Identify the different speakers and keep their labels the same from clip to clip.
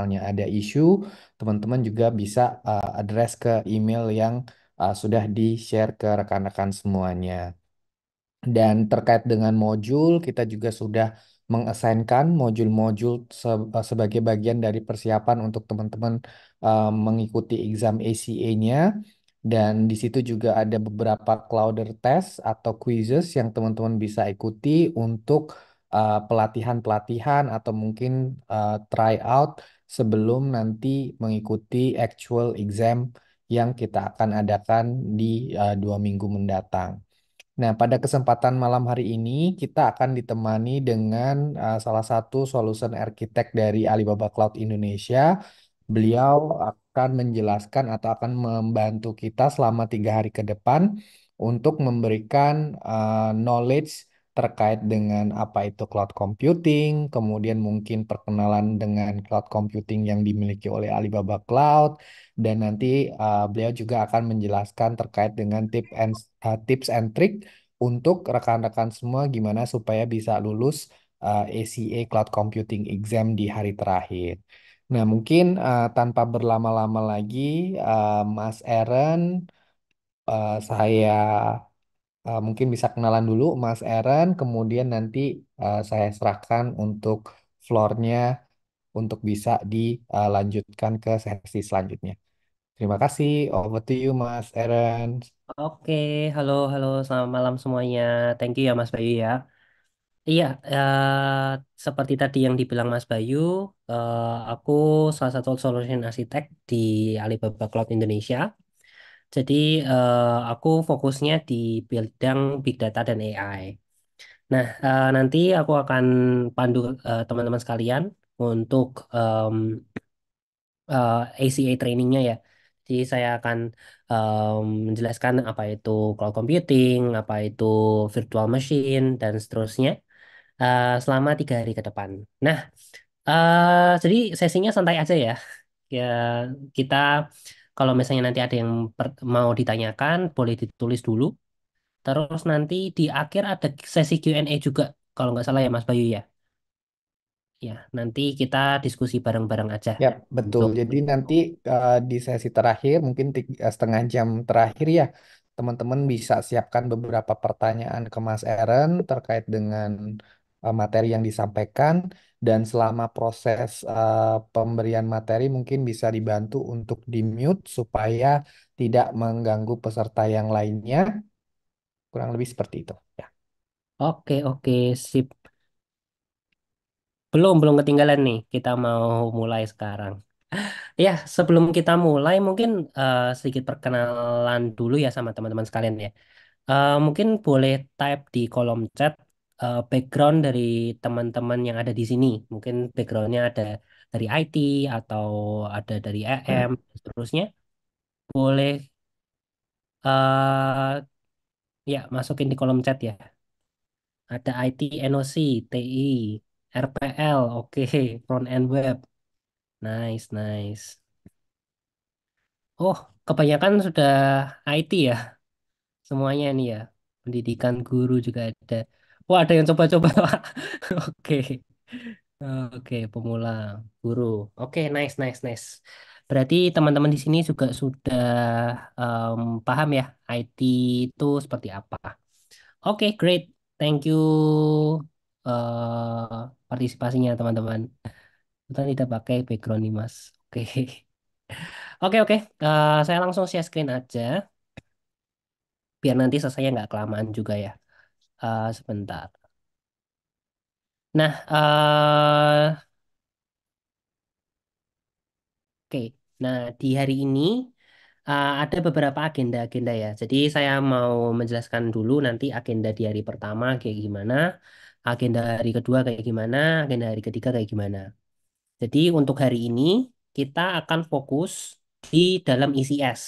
Speaker 1: misalnya ada isu, teman-teman juga bisa address ke email yang sudah di-share ke rekan-rekan semuanya. Dan terkait dengan modul, kita juga sudah mengasainkan modul-modul sebagai bagian dari persiapan untuk teman-teman mengikuti exam ACA-nya. Dan di situ juga ada beberapa Clouder test atau quizzes yang teman-teman bisa ikuti untuk pelatihan-pelatihan atau mungkin try out sebelum nanti mengikuti actual exam yang kita akan adakan di 2 minggu mendatang. Nah, pada kesempatan malam hari ini kita akan ditemani dengan salah satu solution architect dari Alibaba Cloud Indonesia. Beliau akan menjelaskan atau akan membantu kita selama 3 hari ke depan untuk memberikan knowledge terkait dengan apa itu cloud computing, kemudian mungkin perkenalan dengan cloud computing yang dimiliki oleh Alibaba Cloud, dan nanti beliau juga akan menjelaskan terkait dengan tips and trick untuk rekan-rekan semua gimana supaya bisa lulus ACA Cloud Computing Exam di hari terakhir. Nah, mungkin tanpa berlama-lama lagi, Mas Aaron, saya mungkin bisa kenalan dulu Mas Aaron, kemudian nanti saya serahkan untuk floornya untuk bisa dilanjutkan ke sesi selanjutnya. Terima kasih, over to you Mas Aaron.
Speaker 2: Oke, halo, halo, selamat malam semuanya. Thank you ya Mas Bayu ya. Iya, seperti tadi yang dibilang Mas Bayu, aku salah satu solution architect di Alibaba Cloud Indonesia. Jadi aku fokusnya di bidang Big Data dan AI. Nah, nanti aku akan pandu teman-teman sekalian untuk ACA trainingnya ya. Jadi saya akan menjelaskan apa itu cloud computing, apa itu virtual machine, dan seterusnya selama 3 hari ke depan. Nah, jadi sesinya santai aja ya. Ya, kita kalau misalnya nanti ada yang mau ditanyakan, boleh ditulis dulu. Terus nanti di akhir ada sesi Q&A juga, kalau nggak salah ya Mas Bayu ya. Ya, nanti kita diskusi bareng-bareng aja
Speaker 1: Ya, betul.
Speaker 2: untuk.
Speaker 1: Jadi nanti di sesi terakhir, mungkin 1/2 jam terakhir ya, teman-teman bisa siapkan beberapa pertanyaan ke Mas Aaron terkait dengan materi yang disampaikan. Dan selama proses pemberian materi mungkin bisa dibantu untuk di-mute supaya tidak mengganggu peserta yang lainnya. Kurang lebih seperti itu. Ya.
Speaker 2: Oke, oke, sip. Belum ketinggalan nih. Kita mau mulai sekarang. Ya, sebelum kita mulai, mungkin sedikit perkenalan dulu ya sama teman-teman sekalian ya. Mungkin boleh type di kolom chat background dari teman-teman yang ada di sini. Mungkin backgroundnya ada dari IT atau ada dari EM, seterusnya. Boleh ya masukin di kolom chat ya. Ada IT, NOC, TI, RPL, oke, front end web. Nice, nice. Oh, kebanyakan sudah IT ya, semuanya ini ya. Pendidikan guru juga ada. Wah, ada yang coba-coba. Oke, oke, pemula, guru. Oke, nice, nice, nice. Berarti teman-teman di sini juga sudah paham ya, IT itu seperti apa. Oke, great. Thank you partisipasinya teman-teman. Kita tidak pakai background nih, Mas. Oke. Oke, oke. Saya langsung share screen aja. Biar nanti selesainya nggak kelamaan juga ya. Sebentar. Nah, oke. Nah, di hari ini ada beberapa agenda-agenda ya. Jadi saya mau menjelaskan dulu nanti agenda di hari pertama kayak gimana, agenda hari kedua kayak gimana, agenda hari ketiga kayak gimana. Jadi untuk hari ini kita akan fokus di dalam ICS.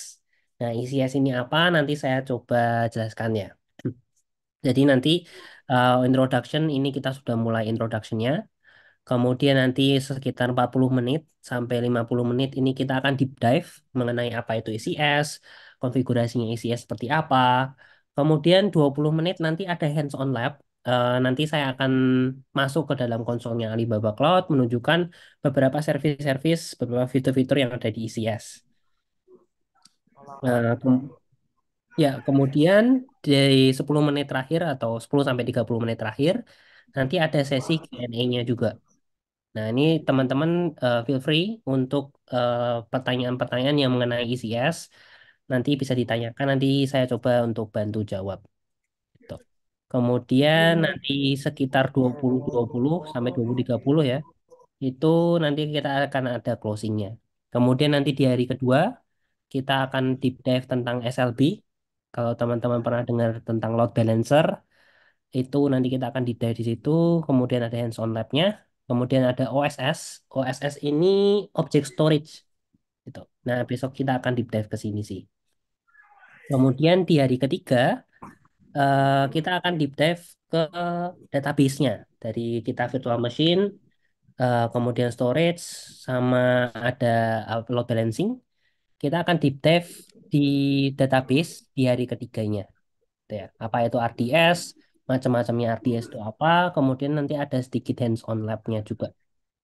Speaker 2: Nah, ICS ini apa? Nanti saya coba jelaskan ya. Jadi nanti introduction ini kita sudah mulai introductionnya. Kemudian nanti sekitar 40 menit sampai 50 menit ini kita akan deep dive mengenai apa itu ICS, konfigurasinya ICS seperti apa. Kemudian 20 menit nanti ada hands-on lab. nanti saya akan masuk ke dalam konsolnya Alibaba Cloud, menunjukkan beberapa service-service, beberapa fitur-fitur yang ada di ECS. Nah, ya, kemudian dari 10 menit terakhir atau 10 sampai 30 menit terakhir, nanti ada sesi Q&A-nya juga. Nah, ini teman-teman feel free untuk pertanyaan-pertanyaan yang mengenai ECS nanti bisa ditanyakan, nanti saya coba untuk bantu jawab. Gitu. Kemudian nanti sekitar 20.20 sampai 20.30 ya, itu nanti kita akan ada closingnya. Kemudian nanti di hari kedua kita akan deep dive tentang SLB. Kalau teman-teman pernah dengar tentang load balancer, itu nanti kita akan deep dive di situ. Kemudian ada hands-on lab-nya. Kemudian ada OSS. OSS ini object storage gitu. Nah, besok kita akan deep dive ke sini sih. Kemudian di hari ketiga kita akan deep dive ke database-nya dari kita virtual machine, kemudian storage, sama ada load balancing. Kita akan deep dive di database di hari ketiganya. Gitu ya. Apa itu RDS, macam-macamnya RDS itu apa, kemudian nanti ada sedikit hands-on lab-nya juga.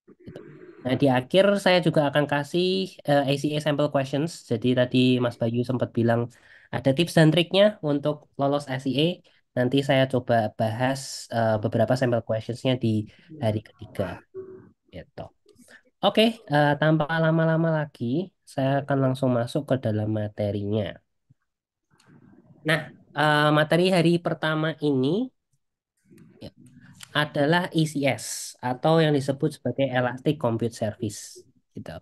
Speaker 2: Gitu. Nah, di akhir saya juga akan kasih ACA sample questions. Jadi tadi Mas Bayu sempat bilang ada tips dan triknya untuk lolos ACA. Nanti saya coba bahas beberapa sampel questionsnya di hari ketiga. Gitu. Oke, tanpa lama-lama lagi, saya akan langsung masuk ke dalam materinya. Nah, materi hari pertama ini ya, adalah ECS atau yang disebut sebagai Elastic Compute Service. Gitu.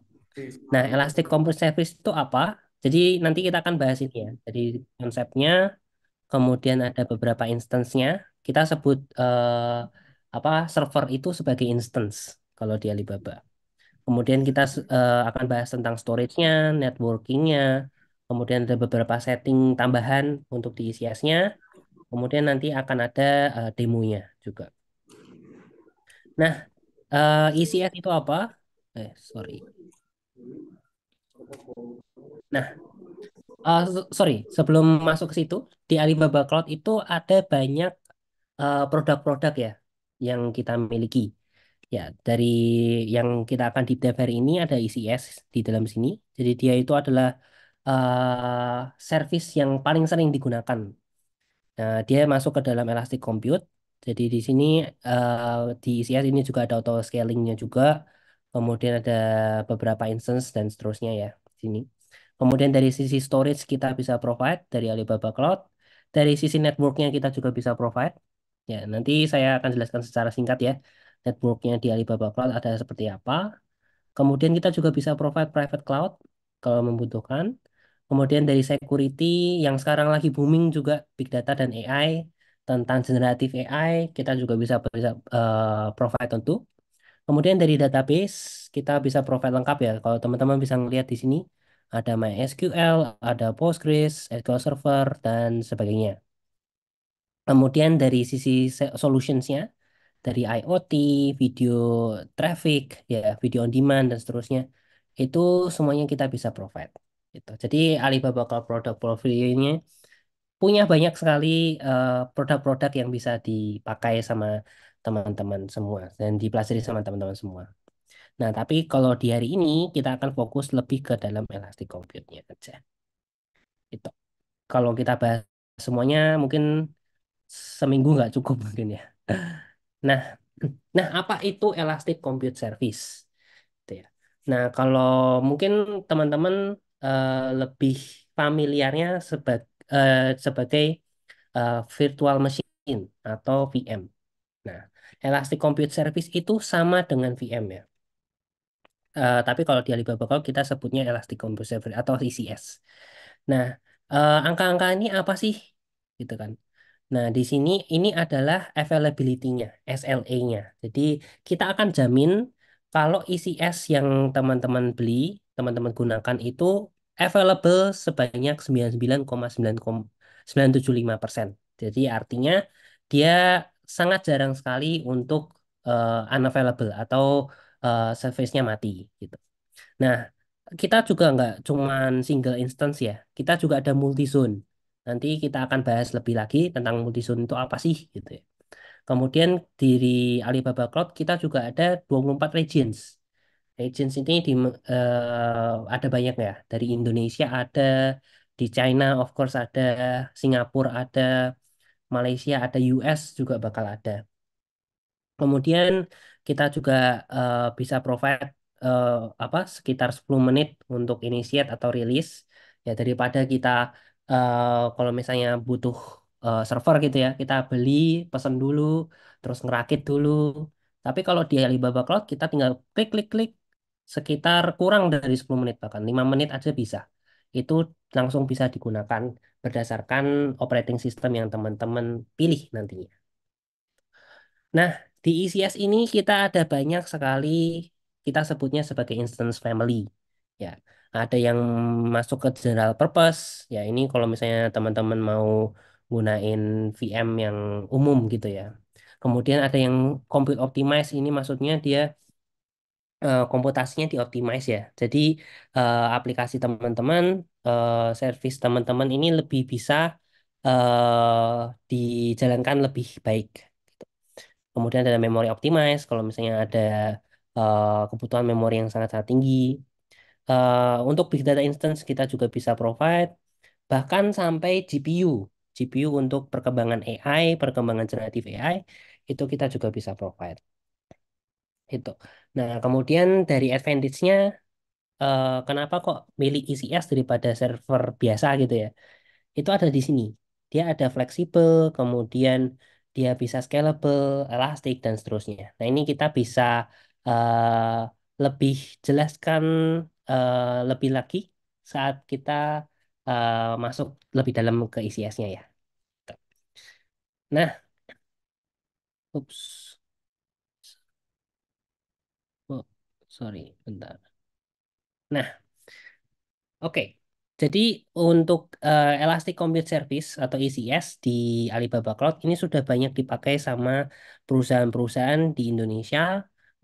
Speaker 2: Nah, Elastic Compute Service itu apa? Jadi nanti kita akan bahas ini ya. Jadi konsepnya, kemudian ada beberapa instance-nya. Kita sebut apa server itu sebagai instance kalau di Alibaba. Kemudian kita akan bahas tentang storage-nya, networking-nya, kemudian ada beberapa setting tambahan untuk di ECS-nya. Kemudian nanti akan ada demonya juga. Nah, ECS itu apa? Sorry. Nah, sorry, sebelum masuk ke situ, di Alibaba Cloud itu ada banyak produk-produk ya yang kita miliki. Ya, dari yang kita akan di dive hari ini ada ECS di dalam sini. Jadi dia itu adalah service yang paling sering digunakan. Nah, dia masuk ke dalam Elastic Compute. Jadi di sini di ECS ini juga ada auto scalingnya juga. Kemudian ada beberapa instance dan seterusnya ya di sini. Kemudian dari sisi storage kita bisa provide dari Alibaba Cloud. Dari sisi networknya kita juga bisa provide. Ya, nanti saya akan jelaskan secara singkat ya. Networknya di Alibaba Cloud ada seperti apa. Kemudian kita juga bisa provide private cloud kalau membutuhkan. Kemudian dari security yang sekarang lagi booming juga big data dan AI, tentang generative AI kita juga bisa provide tentu. Kemudian dari database kita bisa provide lengkap ya. Kalau teman-teman bisa ngelihat di sini ada MySQL, ada Postgres, SQL Server dan sebagainya. Kemudian dari sisi solutionsnya, dari IoT, video traffic, ya video on demand dan seterusnya, itu semuanya kita bisa provide. Gitu. Jadi Alibaba Cloud Product Portfolio-nya punya banyak sekali produk-produk yang bisa dipakai sama teman-teman semua dan dipelajari sama teman-teman semua. Nah, tapi kalau di hari ini kita akan fokus lebih ke dalam Elastic Compute-nya aja. Itu. Kalau kita bahas semuanya mungkin seminggu nggak cukup mungkin ya. Nah, nah apa itu Elastic Compute Service? Gitu ya. Nah, kalau mungkin teman-teman lebih familiarnya sebagai virtual machine atau VM. Nah, Elastic Compute Service itu sama dengan VM ya. Tapi kalau di Alibaba Cloud kita sebutnya Elastic Compute Service atau ECS. Nah, angka-angka ini apa sih? Gitu kan. Nah, di sini ini adalah availability-nya, SLA-nya. Jadi, kita akan jamin kalau ECS yang teman-teman beli, teman-teman gunakan itu available sebanyak 99,975%. Jadi, artinya dia sangat jarang sekali untuk unavailable atau service-nya mati gitu. Nah, kita juga nggak cuman single instance ya, kita juga ada multi zone. Nanti kita akan bahas lebih lagi tentang multi zone itu apa sih gitu ya. Kemudian di Alibaba Cloud kita juga ada 24 regions. Regions ini ada banyak ya. Dari Indonesia ada, di China of course ada, Singapura ada, Malaysia ada, US juga bakal ada. Kemudian kita juga bisa provide eh, sekitar 10 menit untuk initiate atau rilis ya, daripada kita kalau misalnya butuh server gitu ya, kita beli, pesan dulu, terus ngerakit dulu. Tapi kalau di Alibaba Cloud kita tinggal klik klik klik, sekitar kurang dari 10 menit, bahkan 5 menit aja bisa. Itu langsung bisa digunakan berdasarkan operating system yang teman-teman pilih nantinya. Nah, di ECS ini kita ada banyak sekali, kita sebutnya sebagai instance family. Ya, ada yang masuk ke general purpose. Ya, ini kalau misalnya teman-teman mau gunain VM yang umum gitu ya. Kemudian ada yang compute optimize, ini maksudnya dia komputasinya di-optimize ya. Jadi aplikasi teman-teman, service teman-teman ini lebih bisa dijalankan lebih baik. Kemudian ada memory optimize, kalau misalnya ada kebutuhan memori yang sangat-sangat tinggi. Untuk big data instance kita juga bisa provide, bahkan sampai GPU. GPU untuk perkembangan AI, perkembangan generatif AI, itu kita juga bisa provide. Itu. Nah, kemudian dari advantage-nya, kenapa kok milih ECS daripada server biasa gitu ya? Itu ada di sini. Dia ada fleksibel, kemudian dia bisa scalable, elastic, dan seterusnya. Nah, ini kita bisa lebih jelaskan lebih lagi saat kita masuk lebih dalam ke ICS-nya ya. Nah, ups, oh, sorry, bentar. Nah, oke, jadi untuk Elastic Compute Service atau ECS di Alibaba Cloud ini sudah banyak dipakai sama perusahaan-perusahaan di Indonesia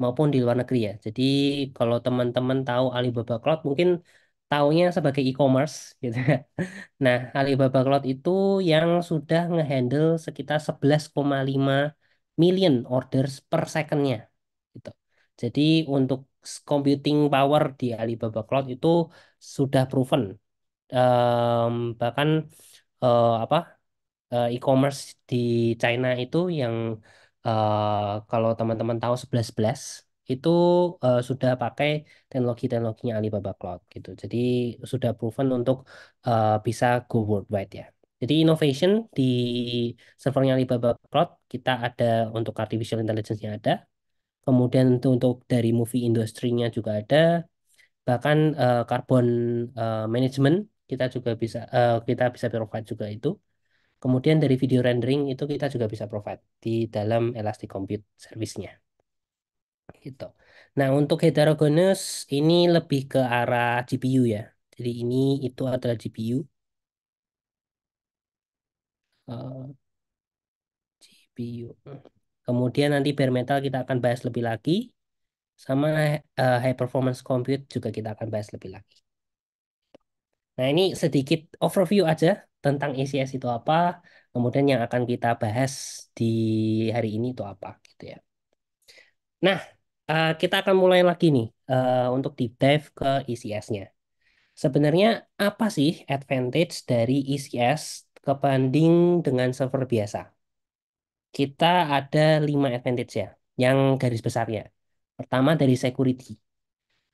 Speaker 2: maupun di luar negeri ya. Jadi kalau teman-teman tahu Alibaba Cloud mungkin taunya sebagai e-commerce gitu ya. Nah, Alibaba Cloud itu yang sudah ngehandle sekitar 11,5 million orders per secondnya gitu. Jadi untuk computing power di Alibaba Cloud itu sudah proven. Em, Bahkan apa e-commerce di China itu yang kalau teman-teman tahu 11.11 itu sudah pakai teknologinya Alibaba Cloud gitu. Jadi sudah proven untuk bisa go worldwide ya. Jadi innovation di servernya Alibaba Cloud kita ada untuk artificial intelligence-nya ada. Kemudian untuk dari movie industrinya juga ada, bahkan carbon management kita bisa provide juga itu. Kemudian dari video rendering itu kita juga bisa provide di dalam Elastic Compute Service-nya gitu. Nah, untuk heterogeneous ini lebih ke arah GPU ya. Jadi ini itu adalah GPU. eh, GPU. Kemudian nanti bare metal kita akan bahas lebih lagi, sama high performance compute juga kita akan bahas lebih lagi. Nah, ini sedikit overview aja tentang ECS itu apa, kemudian yang akan kita bahas di hari ini itu apa gitu ya. Nah, kita akan mulai lagi nih untuk deep dive ke ECS-nya. Sebenarnya apa sih advantage dari ECS kebanding dengan server biasa? Kita ada 5 advantage ya, yang garis besarnya. Pertama dari security.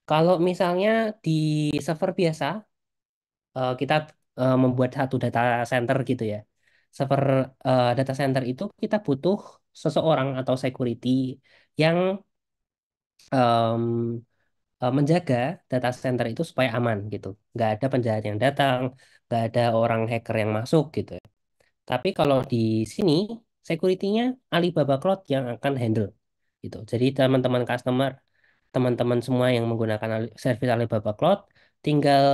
Speaker 2: Kalau misalnya di server biasa, kita membuat satu data center gitu ya. Server data center itu kita butuh seseorang atau security yang em, menjaga data center itu supaya aman gitu. Nggak ada penjahat yang datang, nggak ada orang hacker yang masuk gitu. Tapi kalau di sini, security-nya Alibaba Cloud yang akan handle gitu. Jadi teman-teman customer, teman-teman semua yang menggunakan service Alibaba Cloud, tinggal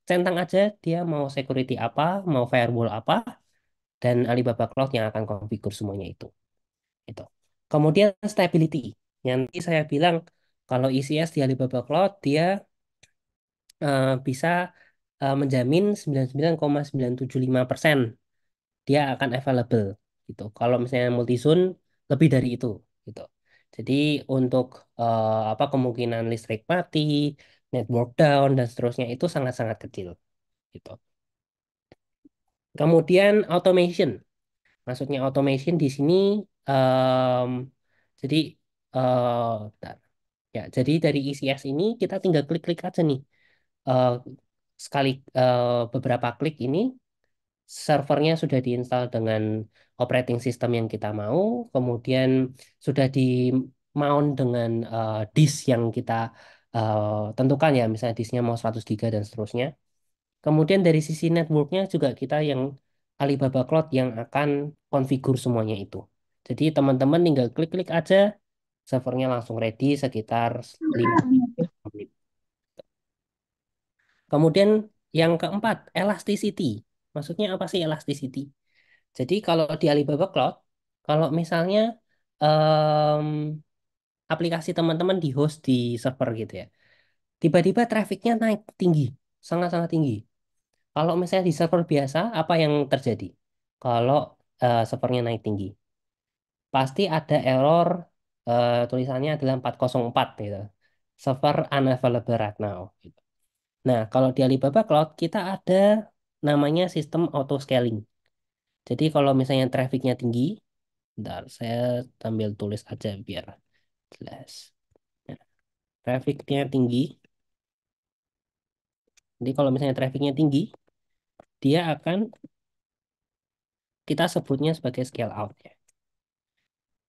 Speaker 2: centang aja dia mau security apa, mau firewall apa, dan Alibaba Cloud yang akan konfigur semuanya itu. Kemudian stability. Yang nanti saya bilang kalau ECS di Alibaba Cloud dia bisa menjamin 99,975% dia akan available gitu. Kalau misalnya multi zone lebih dari itu gitu. Jadi untuk apa kemungkinan listrik mati, network down dan seterusnya itu sangat-sangat kecil gitu. Kemudian automation. Maksudnya automation di sini em, jadi bentar. Ya, jadi dari ECS ini kita tinggal klik-klik aja nih. Eh, sekali beberapa klik ini servernya sudah diinstal dengan operating system yang kita mau, kemudian sudah di mount dengan disk yang kita tentukan ya, misalnya disknya mau 100 GB dan seterusnya. Kemudian dari sisi networknya juga kita yang Alibaba Cloud yang akan konfigur semuanya itu. Jadi teman-teman tinggal klik-klik aja, servernya langsung ready sekitar 5 menit. Kemudian yang keempat, elasticity. Maksudnya apa sih elasticity? Jadi kalau di Alibaba Cloud, kalau misalnya em, aplikasi teman-teman di host di server gitu ya, tiba-tiba trafficnya naik tinggi, sangat-sangat tinggi. Kalau misalnya di server biasa, apa yang terjadi? Kalau servernya naik tinggi, pasti ada error tulisannya adalah 404 gitu. Server unavailable right now. Gitu. Nah, kalau di Alibaba Cloud kita ada namanya sistem auto scaling. Jadi kalau misalnya trafficnya tinggi, bentar, saya sambil tulis aja biar jelas. Nah, trafficnya tinggi. Jadi kalau misalnya trafficnya tinggi, dia akan kita sebutnya sebagai scale out ya.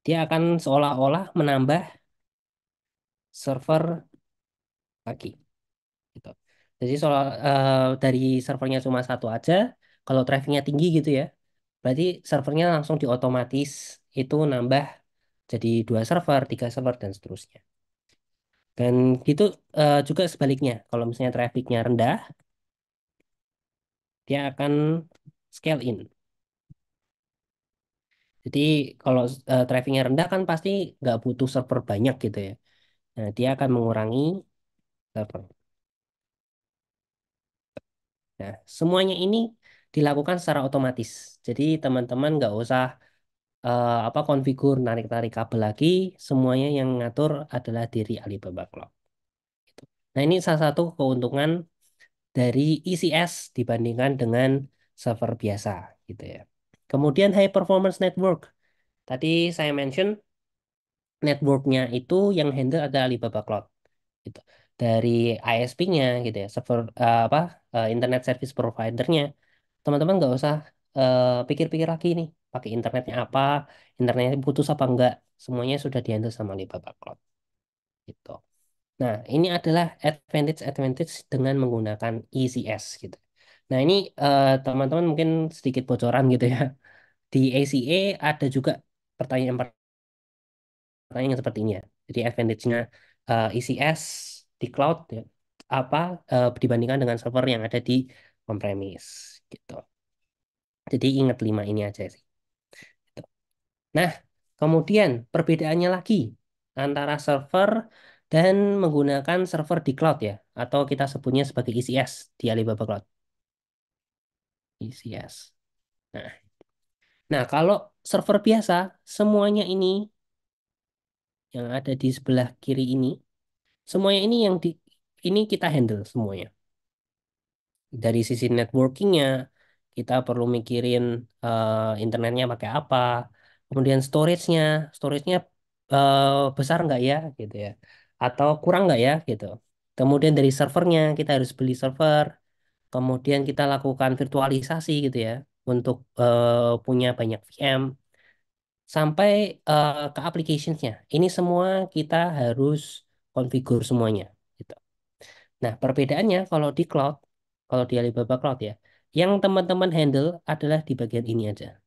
Speaker 2: Dia akan seolah-olah menambah server lagi gitu. Jadi soal dari servernya cuma satu aja, kalau trafficnya tinggi gitu ya, berarti servernya langsung diotomatis itu nambah jadi 2 server, 3 server dan seterusnya. Dan gitu juga sebaliknya, kalau misalnya trafficnya rendah, dia akan scale in. Jadi kalau trafficnya rendah kan pasti nggak butuh server banyak gitu ya. Nah, dia akan mengurangi server. Nah, semuanya ini dilakukan secara otomatis. Jadi teman-teman nggak usah apa konfigur narik-narik kabel lagi. Semuanya yang ngatur adalah diri Alibaba Cloud. Gitu. Nah, ini salah satu keuntungan dari ECS dibandingkan dengan server biasa gitu ya. Kemudian high performance network. Tadi saya mention networknya itu yang handle ada Alibaba Cloud gitu. Dari ISP-nya gitu ya, server apa internet service provider-nya, teman-teman nggak usah pikir-pikir lagi nih, pakai internetnya apa, internetnya putus apa enggak, semuanya sudah dihandle sama Alibaba Cloud gitu. Nah, ini adalah advantage-advantage dengan menggunakan ECS gitu. Nah, ini teman-teman mungkin sedikit bocoran gitu ya. Di ACA ada juga pertanyaan pertanyaan yang seperti ini ya. Jadi advantage-nya ECS di cloud ya, apa dibandingkan dengan server yang ada di on-premise gitu. Jadi ingat 5 ini aja sih. Gitu. Nah, kemudian perbedaannya lagi antara server dan menggunakan server di cloud ya, atau kita sebutnya sebagai ECS di Alibaba Cloud. ECS. Nah, nah kalau server biasa semuanya ini yang ada di sebelah kiri ini, semuanya ini yang di ini kita handle semuanya. Dari sisi networkingnya, kita perlu mikirin internetnya pakai apa. Kemudian storage-nya eh, besar nggak ya, gitu ya, atau kurang nggak ya, gitu. Kemudian dari servernya, kita harus beli server. Kemudian kita lakukan virtualisasi, gitu ya, untuk punya banyak VM. Sampai ke applications-nya. Ini semua kita harus konfigur semuanya. Gitu. Nah, perbedaannya kalau di cloud, kalau di Alibaba Cloud ya, yang teman-teman handle adalah di bagian ini aja.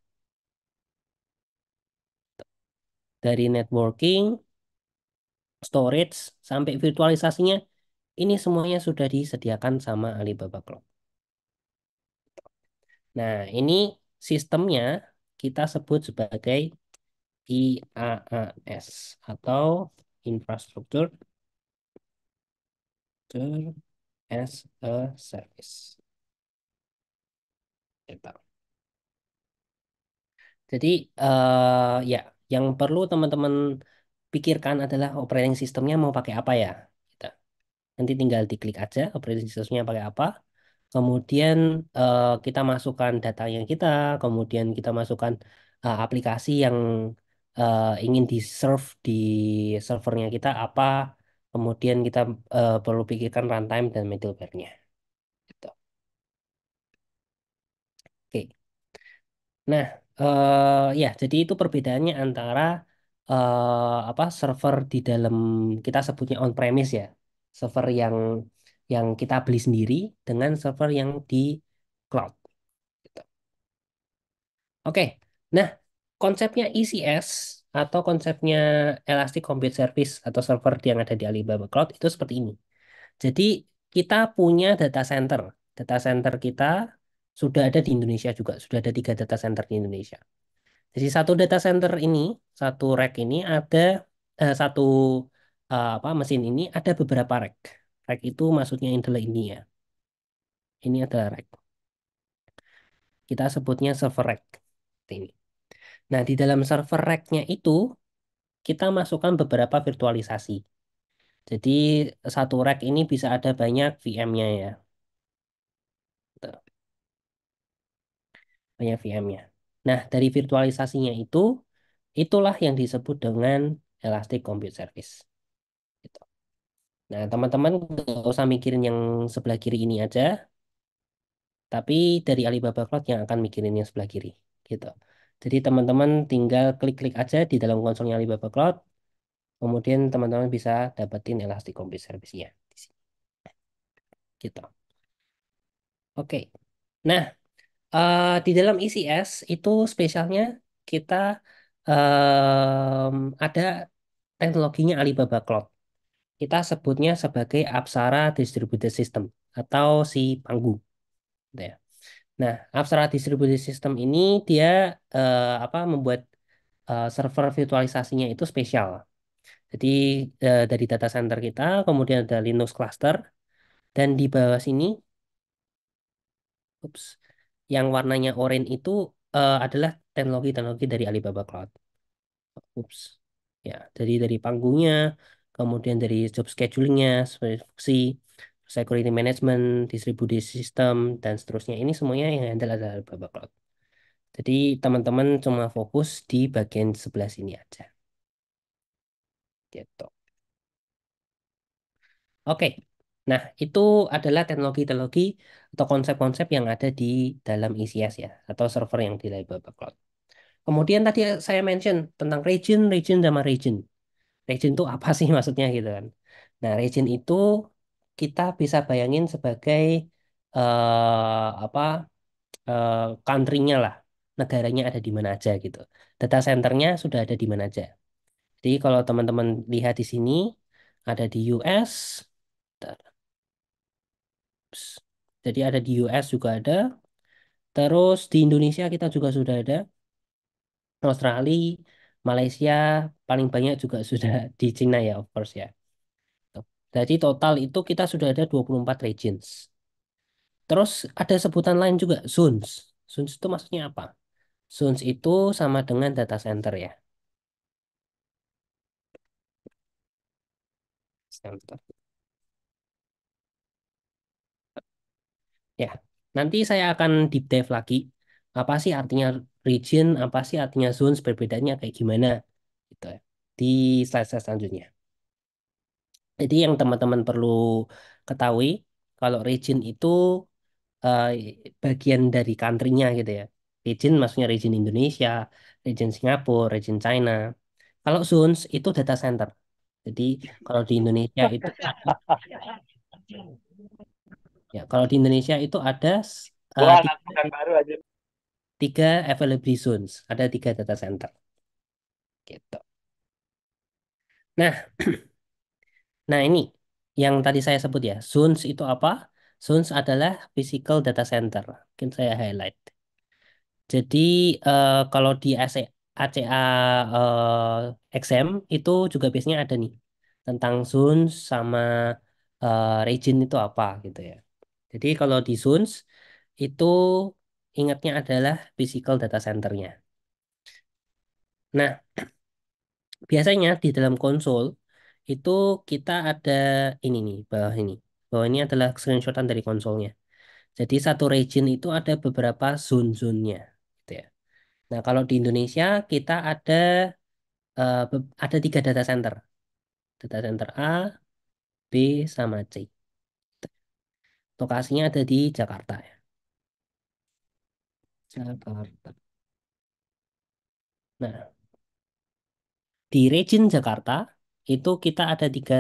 Speaker 2: Dari networking, storage, sampai virtualisasinya, ini semuanya sudah disediakan sama Alibaba Cloud. Nah, ini sistemnya kita sebut sebagai IaaS atau Infrastructure as a Service. Gitu. Jadi ya, Yang perlu teman-teman pikirkan adalah operating systemnya mau pakai apa ya. Gitu. Nanti tinggal diklik aja operating systemnya pakai apa. Kemudian kita masukkan datanya kita, kemudian kita masukkan aplikasi yang ingin di-serve di servernya kita apa, kemudian kita perlu pikirkan runtime dan middleware-nya. Gitu. Oke. Nah, ya, jadi itu perbedaannya antara apa server di dalam kita sebutnya on-premise ya, server yang kita beli sendiri dengan server yang di cloud. Gitu. Oke, nah konsepnya ECS atau konsepnya Elastic Compute Service atau server yang ada di Alibaba Cloud itu seperti ini. Jadi kita punya data center. Data center kita sudah ada di Indonesia juga, sudah ada 3 data center di Indonesia. Jadi satu data center ini, satu rack ini ada satu apa mesin ini ada beberapa rack. Rack itu maksudnya adalah ini ya. Ini adalah rack. Kita sebutnya server rack. Seperti ini. Nah, di dalam server rack-nya itu kita masukkan beberapa virtualisasi. Jadi satu rack ini bisa ada banyak VM-nya ya. Tuh, banyak VM-nya. Nah, dari virtualisasinya itu, itulah yang disebut dengan Elastic Compute Service. Gitu. Nah, teman-teman nggak usah mikirin yang sebelah kiri ini aja, tapi dari Alibaba Cloud yang akan mikirin yang sebelah kiri. Gitu. Jadi teman-teman tinggal klik-klik aja di dalam konsolnya Alibaba Cloud, kemudian teman-teman bisa dapetin Elastic Compute Service-nya. Di sini. Gitu. Oke. Nah, di dalam ECS itu spesialnya kita ada teknologinya Alibaba Cloud. Kita sebutnya sebagai Apsara Distributed System atau si Panggu. Gitu ya. Nah, Apsara Distributed System ini dia apa membuat server virtualisasinya itu spesial. Jadi dari data center kita, kemudian ada Linux cluster, dan di bawah sini, ups, yang warnanya oranye itu adalah teknologi-teknologi dari Alibaba Cloud. Ups. Ya, dari panggungnya, kemudian dari job schedulingnya, fungsi, security management, distribusi sistem, dan seterusnya. Ini semuanya yang handle adalah Alibaba Cloud. Jadi teman-teman cuma fokus di bagian sebelah sini aja. Gitu. Oke. Nah, itu adalah teknologi-teknologi atau konsep-konsep yang ada di dalam ECS ya, atau server yang di Alibaba Cloud. Kemudian tadi saya mention tentang region, region sama region. Region itu apa sih maksudnya gitu kan. Nah, region itu kita bisa bayangin sebagai apa eh, country-nya lah, negaranya ada di mana aja gitu. Data center-nya sudah ada di mana aja. Jadi kalau teman-teman lihat di sini ada di US, jadi ada di US juga ada. Terus di Indonesia kita juga sudah ada, Australia, Malaysia, paling banyak juga sudah di Cina ya, of course ya. Jadi total itu kita sudah ada 24 regions. Terus ada sebutan lain juga, zones. Zones itu maksudnya apa? Zones itu sama dengan data center ya. Center. Ya, nanti saya akan deep dive lagi. Apa sih artinya region, apa sih artinya zones, perbedaannya kayak gimana gitu ya. Di slide-slide selanjutnya. Jadi yang teman-teman perlu ketahui, kalau region itu eh, bagian dari country-nya gitu ya. Region maksudnya region Indonesia, region Singapura, region China. Kalau zones itu data center. Jadi kalau di Indonesia itu ya kalau di Indonesia itu ada
Speaker 1: Gua anak
Speaker 2: tiga,
Speaker 1: pekan baru aja.
Speaker 2: tiga availability zones, ada 3 data center gitu. Nah, nah ini yang tadi saya sebut ya, zones itu apa? Zones adalah physical data center. Mungkin saya highlight. Jadi kalau di ACA exam itu juga biasanya ada nih tentang zones sama region itu apa gitu ya. Jadi kalau di zones itu ingatnya adalah physical data centernya. Nah, Biasanya di dalam konsol itu kita ada ini nih, bawah ini. Bawah ini adalah screenshotan dari konsolnya. Jadi satu region itu ada beberapa zone-zonenya, gitu ya. Nah, kalau di Indonesia kita ada tiga data center. Data center A, B, sama C. Lokasinya ada di Jakarta ya. Jakarta. Nah, di region Jakarta itu kita ada tiga,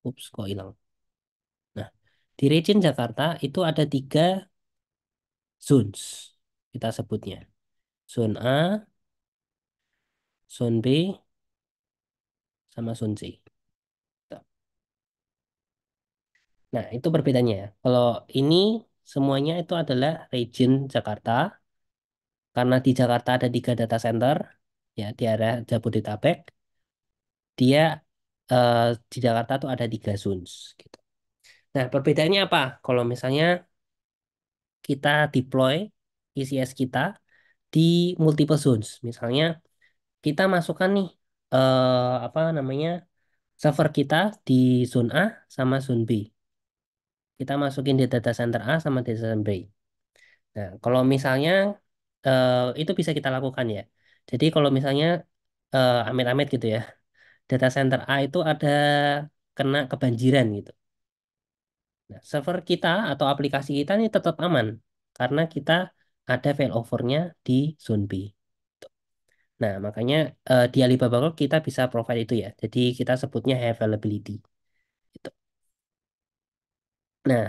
Speaker 2: ups kok hilang. Nah, di region Jakarta itu ada tiga zones kita sebutnya. Zone A, zone B, sama zone C. Nah, itu perbedaannya ya. Kalau ini semuanya itu adalah region Jakarta. Karena di Jakarta ada tiga data center, ya di area Jabodetabek, dia eh, di Jakarta tuh ada tiga zones. Gitu. Nah, perbedaannya apa? Kalau misalnya kita deploy ECS kita di multiple zones, misalnya kita masukkan nih apa namanya server kita di zone A sama zone B. Kita masukin di data center A sama data center B. Nah, kalau misalnya itu bisa kita lakukan ya. Jadi kalau misalnya amit-amit gitu ya, data center A itu ada kena kebanjiran gitu. Nah, server kita atau aplikasi kita ini tetap aman karena kita ada failovernya di zone B. Nah, makanya di Alibaba Cloud kita bisa provide itu ya. Jadi kita sebutnya high availability. Gitu. Nah,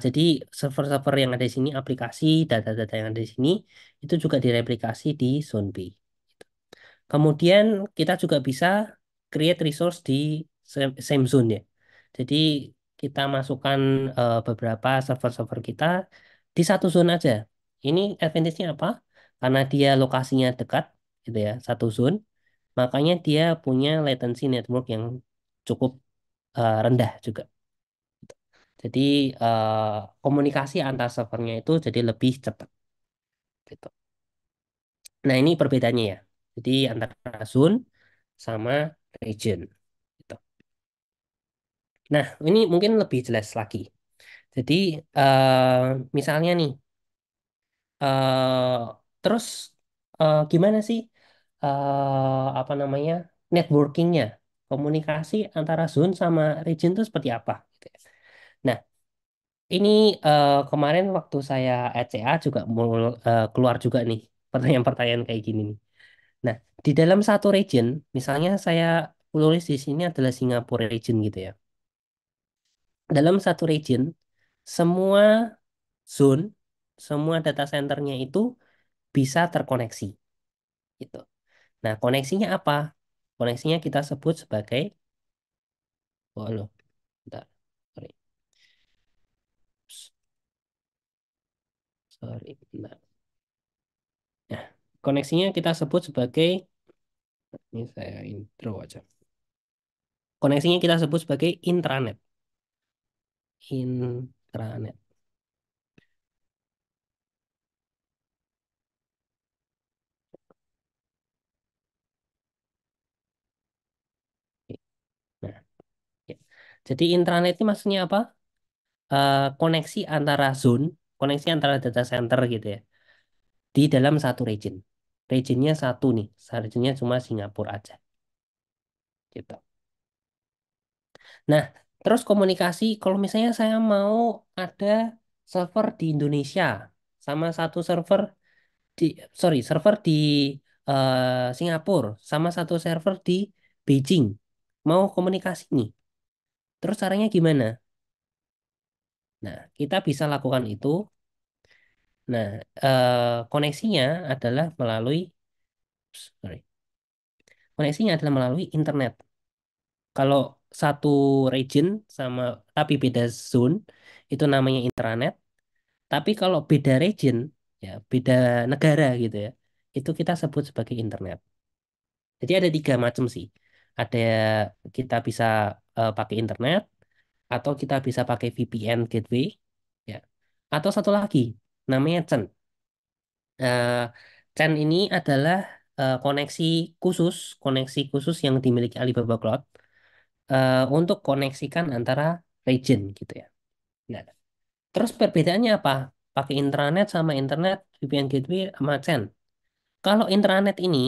Speaker 2: jadi server-server yang ada di sini, aplikasi, data-data yang ada di sini, itu juga direplikasi di zone B. Kemudian kita juga bisa create resource di same zone ya. Jadi kita masukkan beberapa server-server kita di satu zone aja. Ini advantage-nya apa? Karena dia lokasinya dekat, gitu ya, satu zone, makanya dia punya latency network yang cukup rendah juga. Jadi komunikasi antar servernya itu jadi lebih cepat. Gitu. Nah ini perbedaannya ya. Jadi antara zone sama region. Gitu. Nah, ini mungkin lebih jelas lagi. Jadi, misalnya nih, eh terus gimana sih, apa namanya, networkingnya, komunikasi antara zone sama region itu seperti apa? Gitu ya. Nah, ini kemarin waktu saya ECA juga keluar juga nih pertanyaan-pertanyaan kayak gini nih. Nah, di dalam satu region, misalnya saya tulis di sini adalah Singapura region gitu ya. Dalam satu region, semua zone, semua data centernya itu bisa terkoneksi. Gitu. Nah, koneksinya apa? Koneksinya kita sebut sebagai, oh loh, bentar, sorry, sorry, bentar. Nah, koneksinya kita sebut sebagai, ini saya intro aja. Koneksinya kita sebut sebagai intranet. Intranet. Nah, ya. Jadi intranet ini maksudnya apa? Koneksi antara zone, koneksi antara data center gitu ya, di dalam satu region. Regionnya satu nih, regionnya cuma Singapura aja. Gitu. Nah, terus komunikasi, kalau misalnya saya mau ada server di Indonesia sama satu server di, sorry, server di Singapura sama satu server di Beijing, mau komunikasi nih. Terus caranya gimana? Nah, kita bisa lakukan itu. Nah, koneksinya adalah melalui, sorry, koneksinya adalah melalui internet. Kalau satu region sama tapi beda zone, itu namanya intranet. Tapi kalau beda region, ya beda negara gitu ya, itu kita sebut sebagai internet. Jadi ada tiga macam sih. Ada kita bisa pakai internet, atau kita bisa pakai VPN gateway, ya. Atau satu lagi, namanya CEN. Eh, CEN ini adalah koneksi koneksi khusus yang dimiliki Alibaba Cloud untuk koneksikan antara region gitu ya. Nah, terus perbedaannya apa? Pakai intranet sama internet, VPN gateway sama CEN. Kalau intranet ini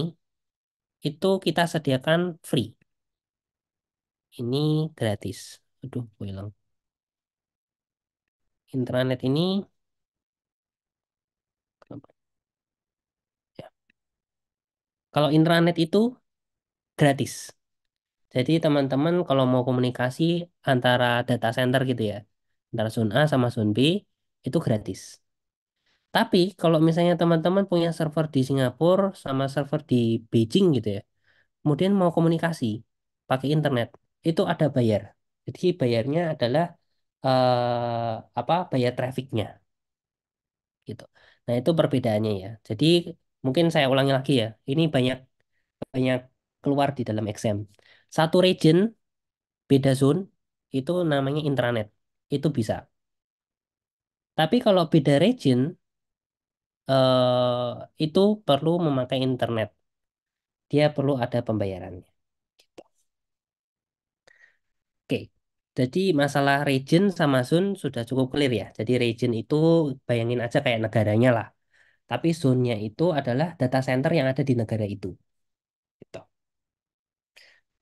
Speaker 2: itu kita sediakan free. Ini gratis. Aduh, gue hilang. Intranet ini kenapa? Ya. Kalau intranet itu gratis. Jadi teman-teman kalau mau komunikasi antara data center gitu ya, antara zone A sama zone B itu gratis. Tapi kalau misalnya teman-teman punya server di Singapura sama server di Beijing gitu ya, kemudian mau komunikasi pakai internet, itu ada bayar. Jadi bayarnya adalah apa? Bayar trafficnya gitu. Nah, itu perbedaannya ya. Jadi mungkin saya ulangi lagi ya. Ini banyak banyak keluar di dalam exam. Satu region beda zone itu namanya intranet. Itu bisa. Tapi kalau beda region itu perlu memakai internet. Dia perlu ada pembayarannya. Gitu. Oke. Jadi masalah region sama zone sudah cukup clear ya. Jadi region itu bayangin aja kayak negaranya lah. Tapi zone-nya itu adalah data center yang ada di negara itu. Gitu.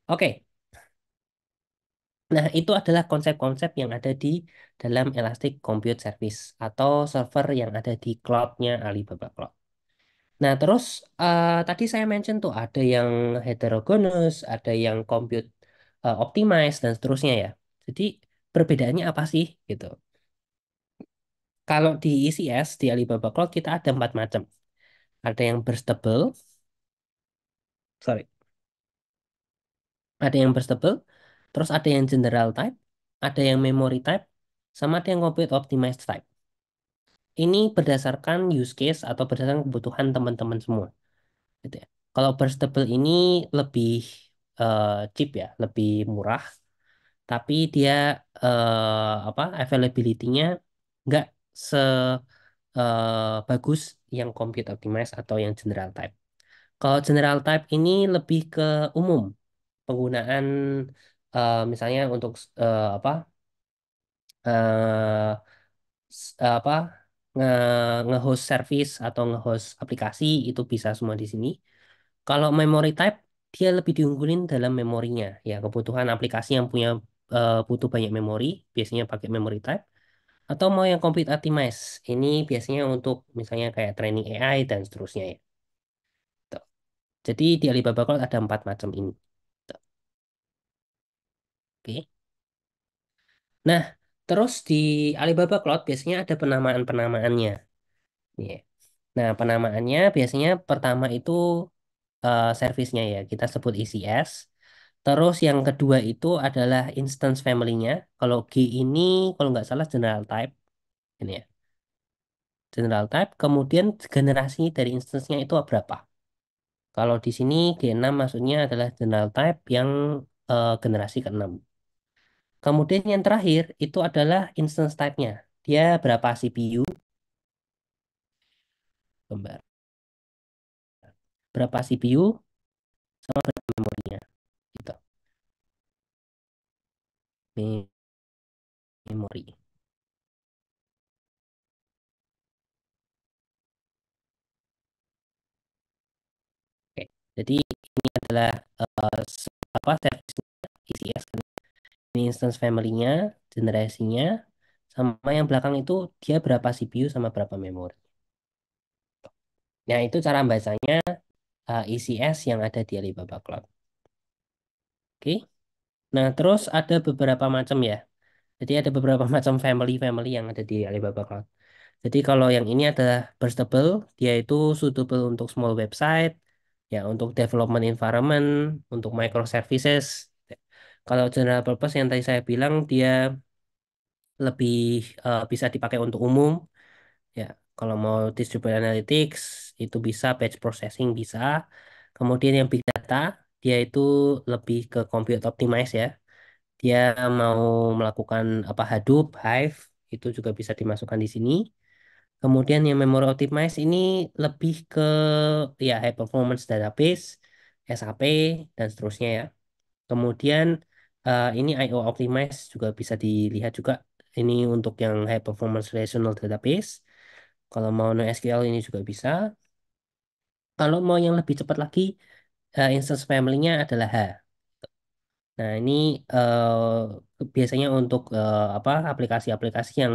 Speaker 2: Oke. Nah, itu adalah konsep-konsep yang ada di dalam Elastic Compute Service atau server yang ada di cloud-nya Alibaba Cloud. Nah, terus tadi saya mention tuh ada yang heterogeneous, ada yang compute optimized dan seterusnya ya. Jadi perbedaannya apa sih gitu? Kalau di ECS di Alibaba Cloud kita ada empat macam. Ada yang burstable, sorry, ada yang burstable, terus ada yang general type, ada yang memory type, sama ada yang compute optimized type. Ini berdasarkan use case atau berdasarkan kebutuhan teman-teman semua, gitu ya. Kalau burstable ini lebih eh, cheap ya, lebih murah, tapi dia apa availability-nya nggak se bagus yang compute optimized atau yang general type. Kalau general type ini lebih ke umum penggunaan misalnya untuk apa eh, apa nge nge-host service atau nge-host aplikasi itu bisa semua di sini. Kalau memory type dia lebih diunggulin dalam memorinya ya kebutuhan aplikasi yang punya butuh banyak memori biasanya pakai memory type atau mau yang compute optimize ini biasanya untuk misalnya kayak training AI dan seterusnya ya. Tuh. Jadi di Alibaba Cloud ada empat macam ini. Tuh. Oke. Nah, terus di Alibaba Cloud biasanya ada penamaan-penamaannya. Iya. Nah, penamaannya biasanya pertama itu servisnya ya, kita sebut ECS. Terus yang kedua itu adalah instance family-nya. Kalau G ini kalau nggak salah general type, ini ya, general type. Kemudian generasi dari instance-nya itu berapa? Kalau di sini G6 maksudnya adalah general type yang generasi ke-6. Kemudian yang terakhir itu adalah instance type-nya. Dia berapa CPU? Gambar. Berapa CPU sama berapa memorinya gitu. Memori. Oke. Jadi ini adalah apa service ECS kan. Ini instance family-nya, generasinya, sama yang belakang itu dia berapa CPU sama berapa memori. Nah, itu cara bacanya ECS yang ada di Alibaba Cloud. Oke. Nah, terus ada beberapa macam ya. Jadi ada beberapa macam family-family yang ada di Alibaba Cloud. Jadi kalau yang ini adalah burstable, dia itu suitable untuk small website, ya untuk development environment, untuk microservices. Kalau general purpose yang tadi saya bilang dia lebih bisa dipakai untuk umum, ya. Kalau mau distributed analytics itu bisa, batch processing bisa. Kemudian yang big data dia itu lebih ke compute optimize ya. Dia mau melakukan apa Hadoop, Hive itu juga bisa dimasukkan di sini. Kemudian yang memory optimize ini lebih ke ya high performance database, SAP dan seterusnya ya. Kemudian ini I/O optimize juga bisa dilihat juga ini untuk yang high performance relational database. Kalau mau NoSQL ini juga bisa. Kalau mau yang lebih cepat lagi, instance family-nya adalah H. Nah, ini biasanya untuk apa aplikasi-aplikasi yang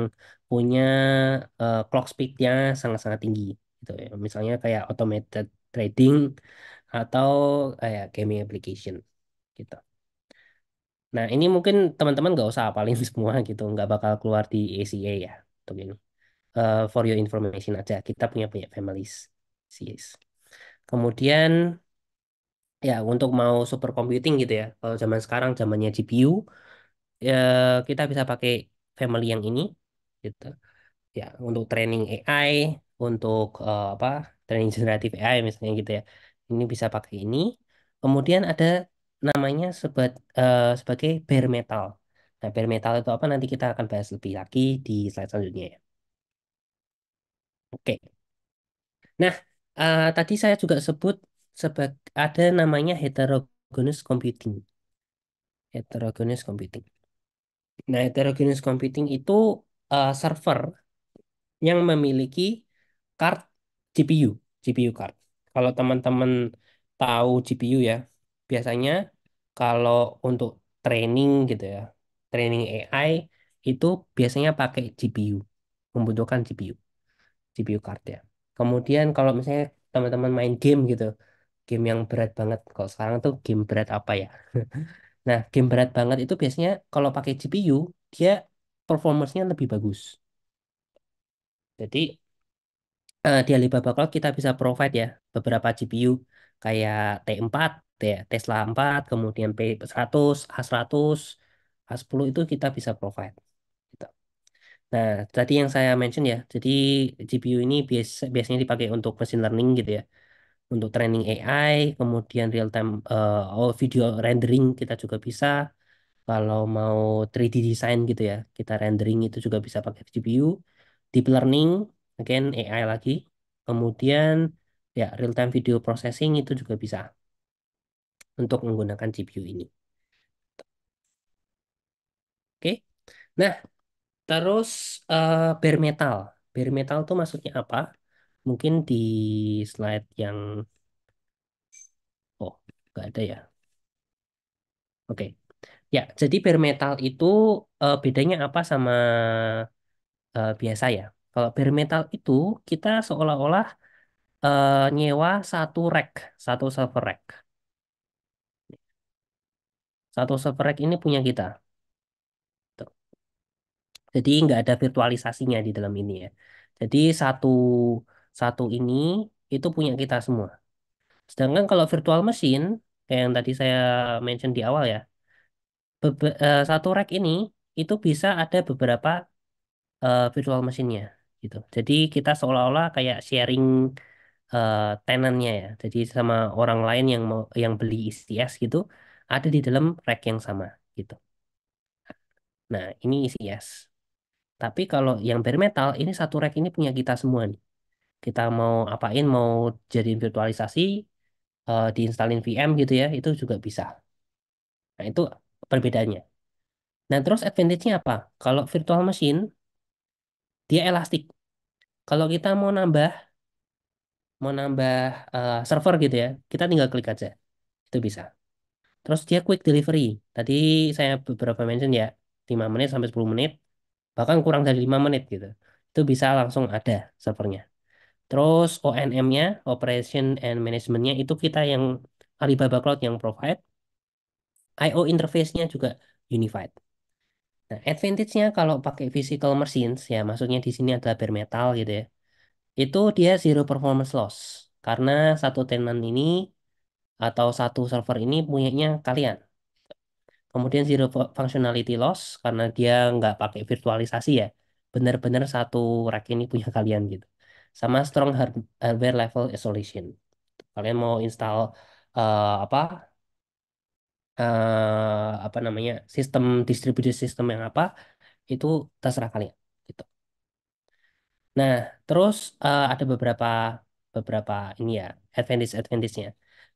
Speaker 2: punya clock speed-nya sangat-sangat tinggi gitu ya. Misalnya kayak automated trading atau kayak gaming application gitu. Nah, ini mungkin teman-teman nggak usah hafalin semua gitu, nggak bakal keluar di ACA ya untuk ini. For your information aja, kita punya punya families. Cs. Kemudian ya untuk mau super computing gitu ya, kalau zaman sekarang zamannya GPU, ya kita bisa pakai family yang ini gitu. Ya, untuk training AI, untuk apa? Training generatif AI misalnya gitu ya. Ini bisa pakai ini. Kemudian ada namanya sebagai bare metal. Nah, bare metal itu apa? Nanti kita akan bahas lebih lagi di slide selanjutnya ya. Oke. Nah, tadi saya juga sebut ada namanya heterogeneous computing. Heterogeneous computing. Nah, heterogeneous computing itu server yang memiliki card GPU, GPU card. Kalau teman-teman tahu GPU ya, biasanya kalau untuk training gitu ya, training AI itu biasanya pakai GPU, membutuhkan GPU, GPU card ya. Kemudian kalau misalnya teman-teman main game gitu, game yang berat banget. Kalau sekarang tuh game berat apa ya? Nah, game berat banget itu biasanya kalau pakai GPU, dia performance-nya lebih bagus. Jadi di Alibaba Cloud kita bisa provide ya beberapa GPU kayak T4, ya, Tesla 4, kemudian P100, A100, A10 itu kita bisa provide. Gitu. Nah, tadi yang saya mention ya, jadi GPU ini biasanya dipakai untuk machine learning gitu ya, untuk training AI, kemudian real time video rendering kita juga bisa. Kalau mau 3D design gitu ya, kita rendering itu juga bisa pakai GPU. Deep learning, again AI lagi. Kemudian ya real time video processing itu juga bisa untuk menggunakan GPU ini. Oke. Nah, terus bare metal. Bare metal itu maksudnya apa? Mungkin di slide yang oh, nggak ada ya. Oke. Ya, jadi bare metal itu bedanya apa sama biasa ya? Kalau bare metal itu kita seolah-olah nyewa satu rack, satu server rack. Satu server rack ini punya kita. Tuh. Jadi nggak ada virtualisasinya di dalam ini ya. Jadi satu satu ini itu punya kita semua. Sedangkan kalau virtual machine, kayak yang tadi saya mention di awal ya, satu rack ini itu bisa ada beberapa virtual machine-nya gitu. Jadi kita seolah-olah kayak sharing tenannya ya. Jadi sama orang lain yang mau yang beli ICS gitu ada di dalam rack yang sama gitu. Nah, ini ICS. Tapi kalau yang bare metal ini satu rack ini punya kita semua nih. Kita mau apain, mau jadiin virtualisasi, diinstalin VM gitu ya, itu juga bisa. Nah, itu perbedaannya. Nah, terus advantage-nya apa? Kalau virtual machine, dia elastik. Kalau kita mau nambah server gitu ya, kita tinggal klik aja. Itu bisa. Terus dia quick delivery. Tadi saya beberapa mention ya, 5 menit sampai 10 menit, bahkan kurang dari 5 menit gitu. Itu bisa langsung ada servernya. Terus ONM-nya, Operation and Management-nya itu kita yang Alibaba Cloud yang provide. I/O interface-nya juga unified. Nah, advantage-nya kalau pakai physical machines, ya maksudnya di sini adalah bare metal gitu ya. Itu dia zero performance loss. Karena satu tenant ini atau satu server ini punyanya kalian. Kemudian zero functionality loss karena dia nggak pakai virtualisasi ya. Benar-benar satu rack ini punya kalian gitu. Sama strong hardware level isolation. Kalian mau install apa apa namanya sistem distributed system yang apa itu terserah kalian gitu. Nah, Terus ada beberapa ini ya advantage-nya.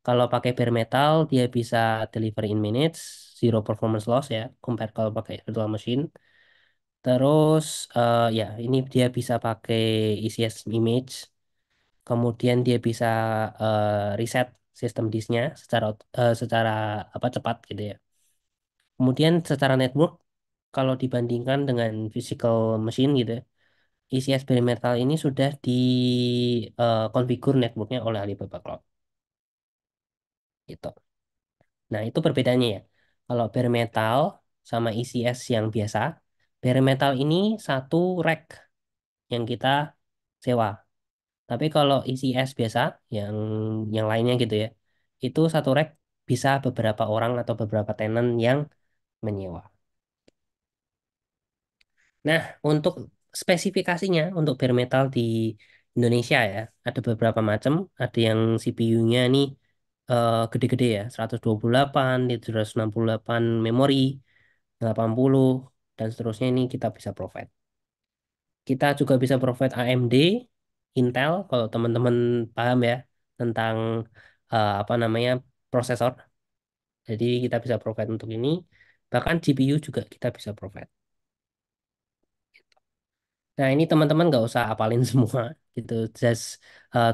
Speaker 2: Kalau pakai bare metal dia bisa deliver in minutes, zero performance loss ya, compare kalau pakai virtual machine. Terus ya ini dia bisa pakai ECS image, kemudian dia bisa reset sistem disknya secara apa cepat gitu ya. Kemudian secara network kalau dibandingkan dengan physical machine gitu ya, ECS bare metal ini sudah di configure networknya oleh Alibaba Cloud gitu. Nah, itu perbedaannya ya. Kalau bare metal sama ECS yang biasa, bare metal ini satu rack yang kita sewa. Tapi kalau ECS biasa yang lainnya gitu ya, itu satu rack bisa beberapa orang atau beberapa tenant yang menyewa. Nah, untuk spesifikasinya untuk bare metal di Indonesia ya, ada beberapa macam. Ada yang CPU-nya nih gede-gede ya, 128, 368 memori, 80, dan seterusnya ini kita bisa provide. Kita juga bisa provide AMD, Intel, kalau teman-teman paham ya tentang apa namanya prosesor. Jadi kita bisa provide untuk ini. Bahkan GPU juga kita bisa provide. Nah, ini teman-teman nggak usah apalin semua gitu. Just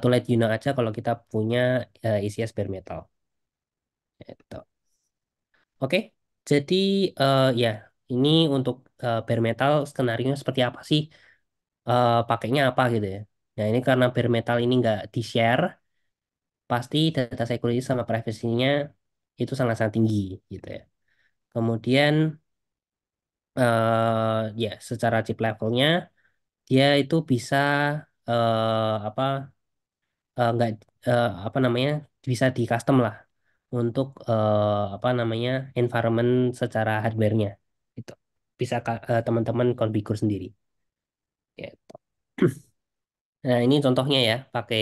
Speaker 2: to let you know aja kalau kita punya ECS bare metal. Gitu. Oke, jadi ya ini untuk bare metal skenario seperti apa sih? Pakainya apa gitu ya? Nah, ini karena bare metal ini nggak di-share, pasti data security sama privasinya itu sangat-sangat tinggi gitu ya. Kemudian ya secara chip levelnya dia itu bisa apa nggak apa namanya bisa di custom lah untuk apa namanya environment secara hardware-nya itu bisa teman-teman configure sendiri gitu. Nah ini contohnya ya pakai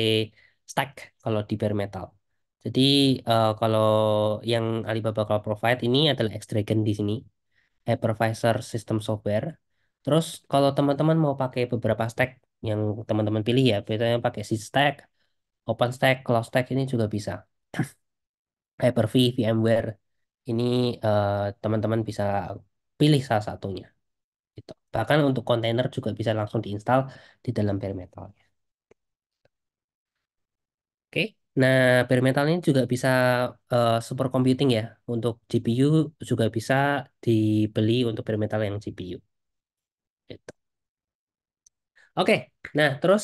Speaker 2: stack kalau di bare metal. Jadi kalau yang Alibaba Cloud Provide ini adalah X-Dragon di sini, hypervisor system software. Terus kalau teman-teman mau pakai beberapa stack yang teman-teman pilih ya, biasanya pakai SysStack, OpenStack, CloudStack ini juga bisa. Hyper-V, VMware. Ini teman-teman bisa pilih salah satunya. Gitu. Bahkan untuk kontainer juga bisa langsung diinstal di dalam bare metal. Oke. Nah, bare metal ini juga bisa super computing ya. Untuk GPU juga bisa dibeli untuk bare metal yang GPU. Gitu. Oke. Nah, terus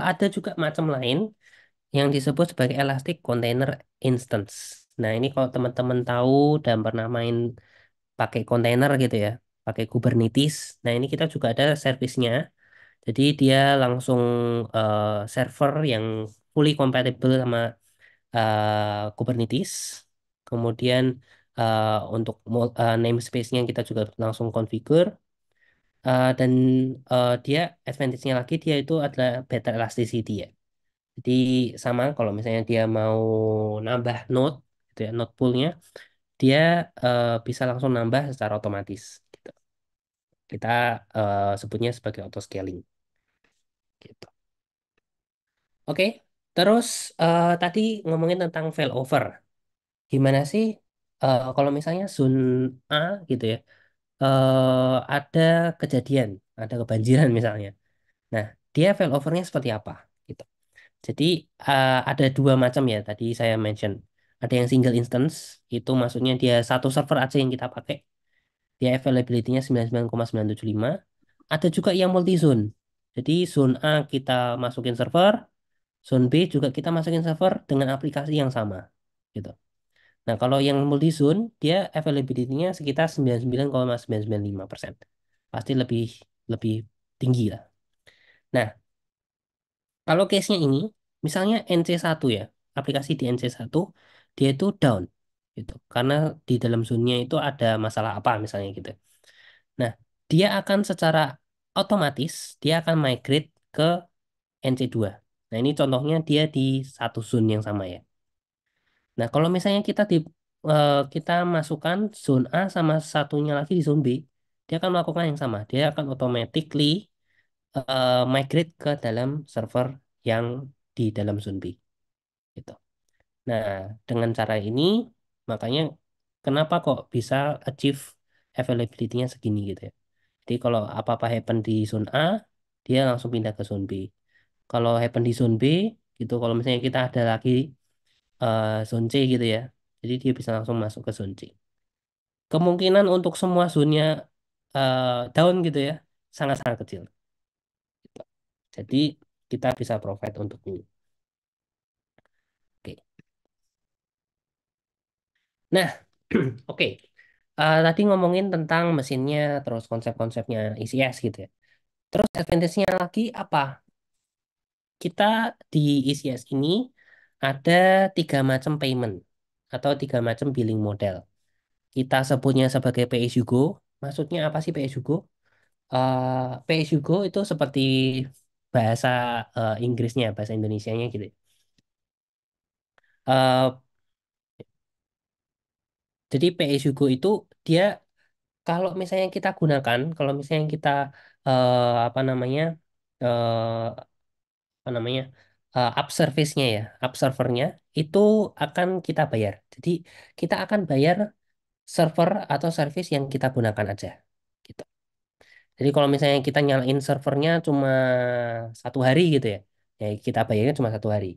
Speaker 2: ada juga macam lain yang disebut sebagai Elastic Container Instance. Nah, ini kalau teman-teman tahu dan pernah main pakai kontainer gitu ya, pakai Kubernetes. Nah, ini kita juga ada servisnya. Jadi dia langsung eh, server yang fully compatible sama Kubernetes. Kemudian untuk namespace-nya kita juga langsung configure. Dan dia advantage-nya lagi dia itu adalah better elasticity ya. Jadi sama kalau misalnya dia mau nambah node gitu ya, node pool-nya dia bisa langsung nambah secara otomatis gitu. Kita sebutnya sebagai auto scaling gitu. Oke, terus tadi ngomongin tentang failover. Gimana sih kalau misalnya zone A gitu ya, ada kejadian, ada kebanjiran misalnya. Nah, dia failovernya seperti apa gitu. Jadi ada dua macam ya tadi saya mention. Ada yang single instance, itu maksudnya dia satu server aja yang kita pakai. Dia availability-nya 99,975. Ada juga yang multi zone. Jadi zone A kita masukin server, zone B juga kita masukin server dengan aplikasi yang sama. Gitu. Nah, kalau yang multi zone, dia availability-nya sekitar 99,995%. Pasti lebih lebih tinggi lah. Nah, kalau case-nya ini, misalnya NC1 ya, aplikasi di NC1, dia itu down. Gitu. Karena di dalam zone-nya itu ada masalah apa misalnya gitu. Nah, dia akan secara otomatis dia akan migrate ke NC2. Nah, ini contohnya dia di satu zone yang sama ya. Nah, kalau misalnya kita masukkan zone A sama satunya lagi di zone B, dia akan melakukan yang sama. Dia akan automatically migrate ke dalam server yang di dalam Zombie gitu. Nah, dengan cara ini makanya kenapa kok bisa achieve availability-nya segini gitu ya. Jadi kalau apa-apa happen di zone A, dia langsung pindah ke zone B. Kalau happen di zone B gitu, kalau misalnya kita ada lagi zone C gitu ya. Jadi dia bisa langsung masuk ke zone C. Kemungkinan untuk semua zone-nya down gitu ya, sangat-sangat kecil. Jadi kita bisa provide untuk ini. Oke. Nah, oke. Tadi ngomongin tentang mesinnya, terus konsep-konsepnya ECS gitu ya. Terus advantage-nya lagi apa? Kita di ECS ini ada tiga macam payment atau tiga macam billing model. Kita sebutnya sebagai pay as you go. Maksudnya apa sih pay as you go? Pay as you go itu seperti bahasa Inggrisnya, bahasa Indonesianya gitu. Eh, jadi pay as you go itu dia kalau misalnya kita gunakan, kalau misalnya kita apa namanya, eh, apa namanya, up service-nya ya, up servernya itu akan kita bayar. Jadi kita akan bayar server atau service yang kita gunakan aja. Gitu. Jadi kalau misalnya kita nyalain servernya cuma 1 hari gitu ya, ya kita bayarnya cuma 1 hari.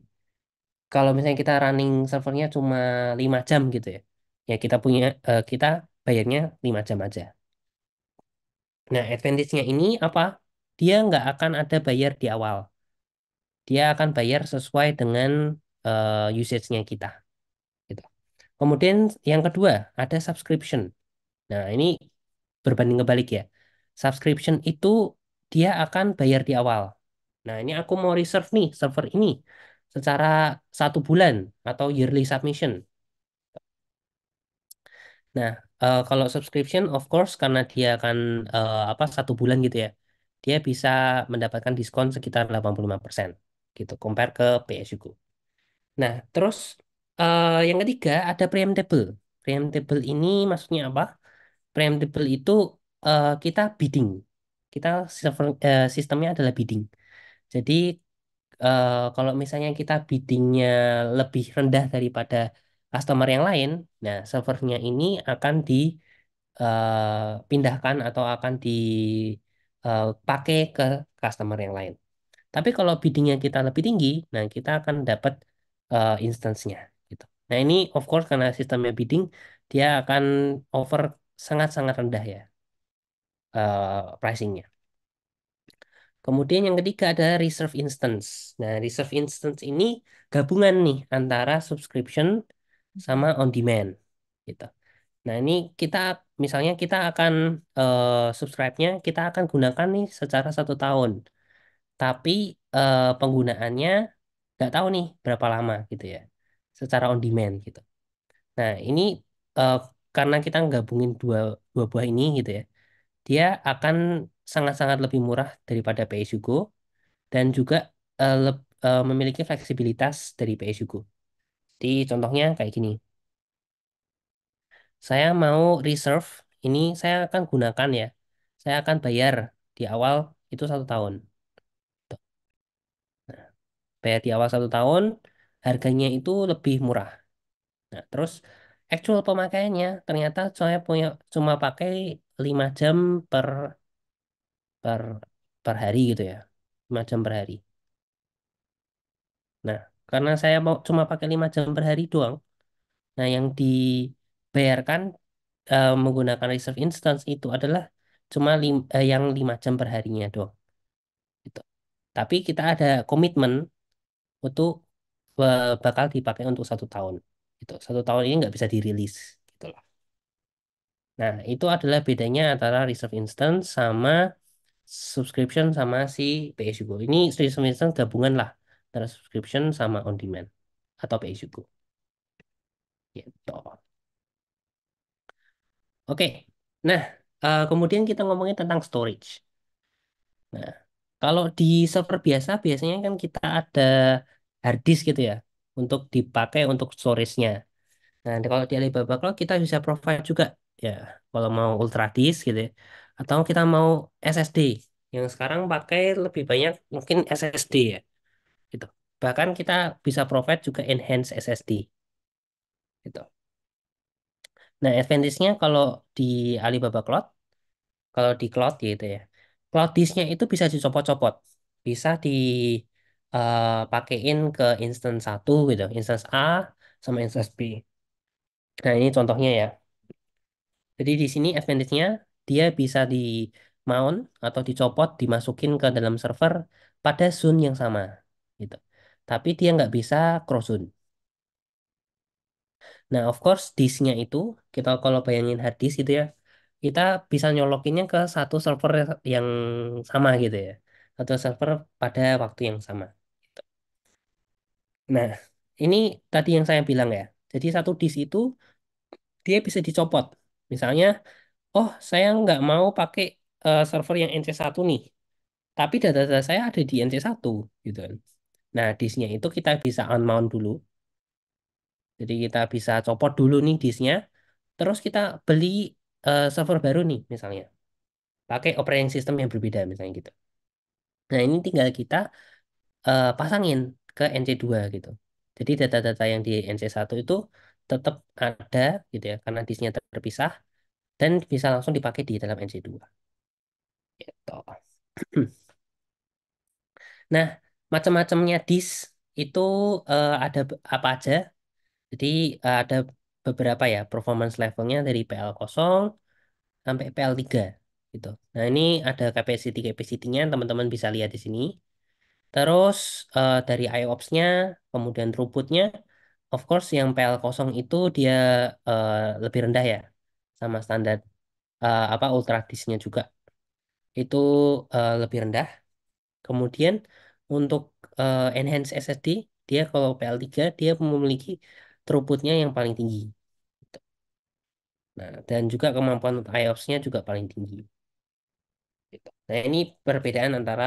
Speaker 2: Kalau misalnya kita running servernya cuma 5 jam gitu ya, ya kita bayarnya 5 jam aja. Nah, advantage-nya ini apa? Dia nggak akan ada bayar di awal. Dia akan bayar sesuai dengan usage-nya kita. Gitu. Kemudian yang kedua, ada subscription. Nah, ini berbanding kebalik ya. Subscription itu dia akan bayar di awal. Nah, ini aku mau reserve nih server ini secara 1 bulan atau yearly submission. Nah, kalau subscription, of course, karena dia akan apa 1 bulan gitu ya, dia bisa mendapatkan diskon sekitar 85% gitu, compare ke PSUku. Nah, terus yang ketiga ada preemptible. Preemptible ini maksudnya apa? Preemptible itu kita bidding. Sistemnya adalah bidding. Jadi kalau misalnya kita biddingnya lebih rendah daripada customer yang lain, nah servernya ini akan dipindahkan atau akan dipakai ke customer yang lain. Tapi kalau biddingnya kita lebih tinggi, nah kita akan dapat instance-nya gitu. Nah ini of course karena sistemnya bidding, dia akan offer sangat-sangat rendah ya pricingnya. Kemudian yang ketiga ada reserve instance. Nah, reserve instance ini gabungan nih antara subscription sama on demand gitu. Nah, ini kita misalnya kita akan subscribe-nya kita akan gunakan nih secara 1 tahun. Tapi penggunaannya nggak tahu nih berapa lama gitu ya. Secara on demand gitu. Nah, ini eh, karena kita gabungin dua dua buah ini gitu ya. Dia akan sangat-sangat lebih murah daripada pay as you go dan juga memiliki fleksibilitas dari PSU Go. Jadi contohnya kayak gini, saya mau reserve, ini saya akan gunakan ya, saya akan bayar di awal itu 1 tahun. Tuh. Bayar di awal 1 tahun, harganya itu lebih murah. Nah, terus actual pemakaiannya ternyata saya punya cuma pakai 5 jam per per per hari gitu ya, 5 jam per hari. Nah, karena saya mau cuma pakai 5 jam per hari doang, nah yang dibayarkan menggunakan reserve instance itu adalah cuma yang 5 jam per harinya doang. Gitu. Tapi kita ada komitmen untuk bakal dipakai untuk 1 tahun. Gitu. 1 tahun ini nggak bisa dirilis. Gitu lah. Nah, itu adalah bedanya antara reserve instance sama subscription sama si pay-as-you-go. Ini reserve instance gabungan lah antara subscription sama on demand atau pay-as-you-go. Gitu. Oke. Nah, kemudian kita ngomongin tentang storage. Nah, kalau di server biasa biasanya kan kita ada hard disk gitu ya untuk dipakai untuk storage-nya. Nah, kalau di Alibaba Cloud kita bisa provide juga ya kalau mau ultra disk gitu ya atau kita mau SSD. Yang sekarang pakai lebih banyak mungkin SSD ya, gitu. Bahkan kita bisa provide juga enhanced SSD, gitu. Nah, advantage-nya kalau di Alibaba Cloud, kalau di cloud gitu ya, cloud disk-nya itu bisa dicopot-copot, bisa pakein ke instance satu gitu, instance A sama instance B. Nah, ini contohnya ya. Jadi di sini advantage-nya dia bisa di mount atau dicopot, dimasukin ke dalam server pada zone yang sama, gitu. Tapi dia nggak bisa cross zone. Nah, of course, disknya itu kita kalau bayangin hard disk gitu ya, kita bisa nyolokinnya ke satu server yang sama gitu ya, atau server pada waktu yang sama. Gitu. Nah, ini tadi yang saya bilang ya. Jadi satu disk itu dia bisa dicopot. Misalnya, oh saya nggak mau pakai server yang NC1 nih, tapi data-data saya ada di NC1 gitu kan. Nah, disknya itu kita bisa unmount dulu. Jadi kita bisa copot dulu nih disknya, terus kita beli server baru nih misalnya, pakai operating system yang berbeda misalnya gitu. Nah, ini tinggal kita pasangin ke NC2 gitu. Jadi data-data yang di NC1 itu tetap ada gitu ya, karena disknya terpisah dan bisa langsung dipakai di dalam NC2. Gitu. Nah, macam-macamnya disk itu ada apa aja? Jadi ada beberapa ya performance levelnya dari PL0 sampai PL3 gitu. Nah, ini ada capacity-nya teman-teman bisa lihat di sini. Terus dari IOPS-nya, kemudian throughput-nya, of course yang PL0 itu dia eh, lebih rendah ya, sama standar apa ultra disk-nya juga itu lebih rendah. Kemudian untuk enhanced SSD, dia kalau PL3 dia memiliki throughput-nya yang paling tinggi. Nah, dan juga kemampuan untuk IOPS-nya juga paling tinggi. Gitu. Nah, ini perbedaan antara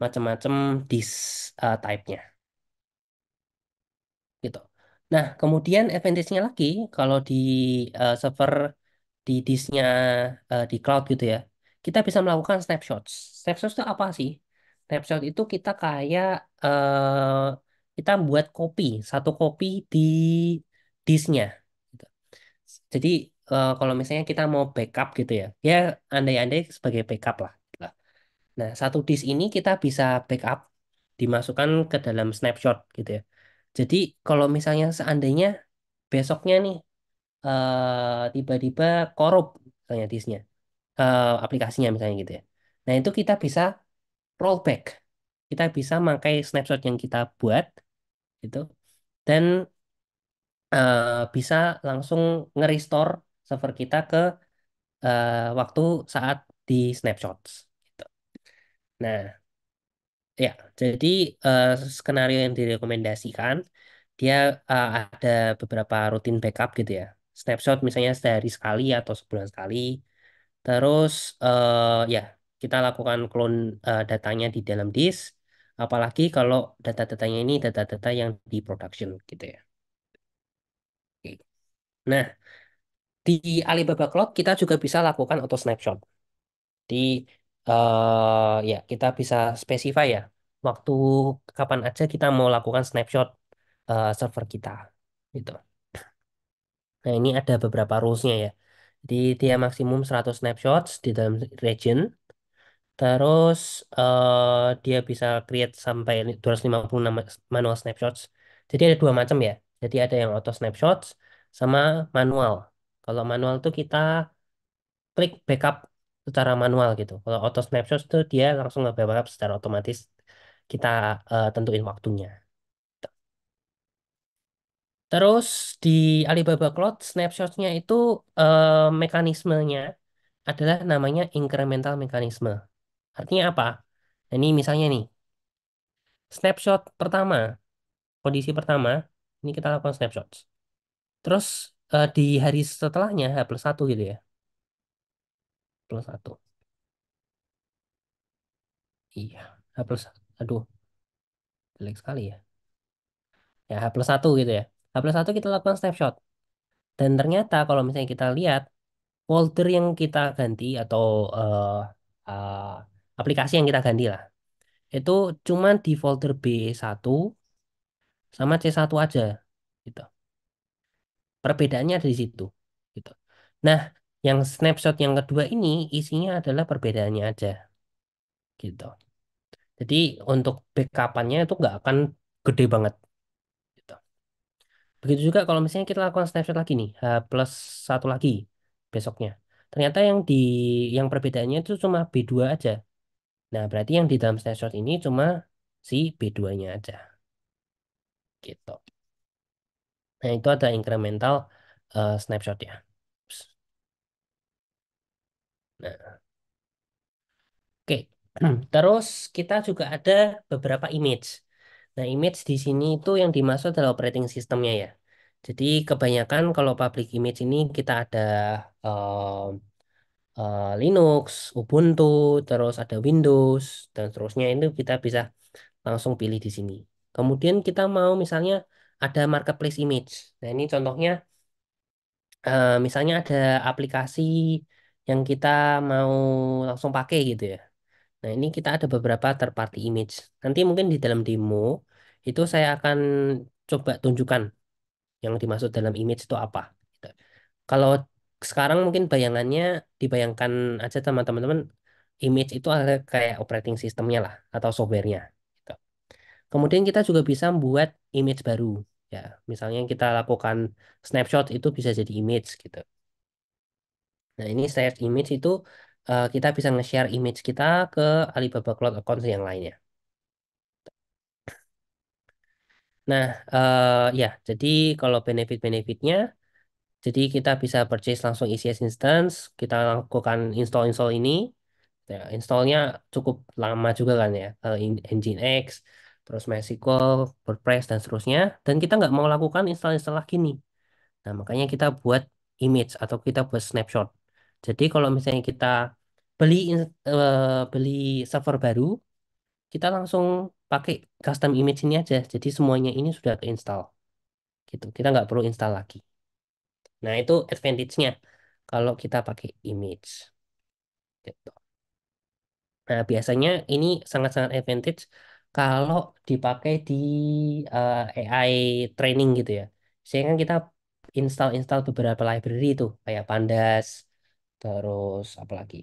Speaker 2: macam-macam disk type-nya. Gitu. Nah, kemudian advantage-nya lagi, kalau di server di disknya di cloud gitu ya, kita bisa melakukan snapshots. Snapshots itu apa sih? Snapshot itu kita kayak kita buat kopi, satu kopi di disknya. Gitu. Jadi kalau misalnya kita mau backup gitu ya, ya andai-andai sebagai backup lah. Nah, satu disk ini kita bisa backup, dimasukkan ke dalam snapshot gitu ya. Jadi kalau misalnya seandainya besoknya nih tiba-tiba korup misalnya disknya, aplikasinya misalnya gitu ya. Nah, itu kita bisa rollback. Kita bisa pakai snapshot yang kita buat gitu dan bisa langsung nge-restore server kita ke waktu saat di snapshots gitu. Nah, ya, jadi eh, skenario yang direkomendasikan dia ada beberapa rutin backup gitu ya. Snapshot misalnya sehari sekali atau sebulan sekali. Terus ya kita lakukan clone datanya di dalam disk. Apalagi kalau data-datanya ini data-data yang di production gitu ya. Oke. Nah, di Alibaba Cloud kita juga bisa lakukan auto snapshot. Di ya kita bisa specify ya waktu kapan aja kita mau lakukan snapshot server kita gitu. Nah, ini ada beberapa rules-nya ya. Jadi dia maksimum 100 snapshots di dalam region. Terus dia bisa create sampai 256 manual snapshots. Jadi ada dua macam ya. Jadi ada yang auto snapshots sama manual. Kalau manual tuh kita klik backup secara manual gitu. Kalau auto snapshot tuh dia langsung nge-backup secara otomatis. Kita tentuin waktunya. Terus di Alibaba Cloud snapshotnya itu mekanismenya adalah namanya incremental mekanisme. Artinya apa? Nah, ini misalnya nih, snapshot pertama, kondisi pertama, ini kita lakukan snapshot. Terus di hari setelahnya, H+1 gitu ya, plus satu. Iya, H+1. Aduh, jelek sekali ya. Ya, H+1 gitu ya. H+1 kita lakukan snapshot. Dan ternyata kalau misalnya kita lihat, folder yang kita ganti atau eh, aplikasi yang kita ganti lah. Itu cuma di folder B1 sama C1 aja gitu. Perbedaannya ada di situ gitu. Nah, yang snapshot yang kedua ini isinya adalah perbedaannya aja gitu. Jadi untuk backupannya itu nggak akan gede banget gitu. Begitu juga kalau misalnya kita lakukan snapshot lagi nih, plus satu lagi besoknya. Ternyata yang perbedaannya itu cuma B2 aja. Nah, berarti yang di dalam snapshot ini cuma si B2-nya aja gitu. Nah, itu ada incremental snapshot ya. Nah, oke. Terus kita juga ada beberapa image. Nah, image di sini itu yang dimaksud adalah operating systemnya ya. Jadi kebanyakan kalau public image ini kita ada Linux, Ubuntu, terus ada Windows, dan seterusnya itu kita bisa langsung pilih di sini. Kemudian kita mau misalnya ada marketplace image. Nah, ini contohnya misalnya ada aplikasi yang kita mau langsung pakai gitu ya. Nah, ini kita ada beberapa third party image. Nanti mungkin di dalam demo itu saya akan coba tunjukkan yang dimaksud dalam image itu apa. Gitu. Kalau sekarang mungkin bayangannya dibayangkan aja sama teman-teman, image itu ada kayak operating systemnya lah atau softwarenya. Gitu. Kemudian kita juga bisa membuat image baru. Ya, misalnya kita lakukan snapshot itu bisa jadi image gitu. Nah, ini share image itu kita bisa nge-share image kita ke Alibaba Cloud Account yang lainnya. Nah, ya, jadi kalau benefit-benefitnya, jadi kita bisa purchase langsung ECS instance, kita lakukan install-install ini. Ya, installnya cukup lama juga kan ya, Nginx, terus MySQL, WordPress, dan seterusnya. Dan kita nggak mau lakukan install-install lagi nih. Nah, makanya kita buat image atau kita buat snapshot. Jadi kalau misalnya kita beli server baru, kita langsung pakai custom image ini aja. Jadi semuanya ini sudah keinstall gitu. Kita nggak perlu install lagi. Nah, itu advantage-nya kalau kita pakai image. Gitu. Nah, biasanya ini sangat-sangat advantage kalau dipakai di AI training gitu ya. Saya kan kita install beberapa library itu kayak Pandas, terus apa lagi,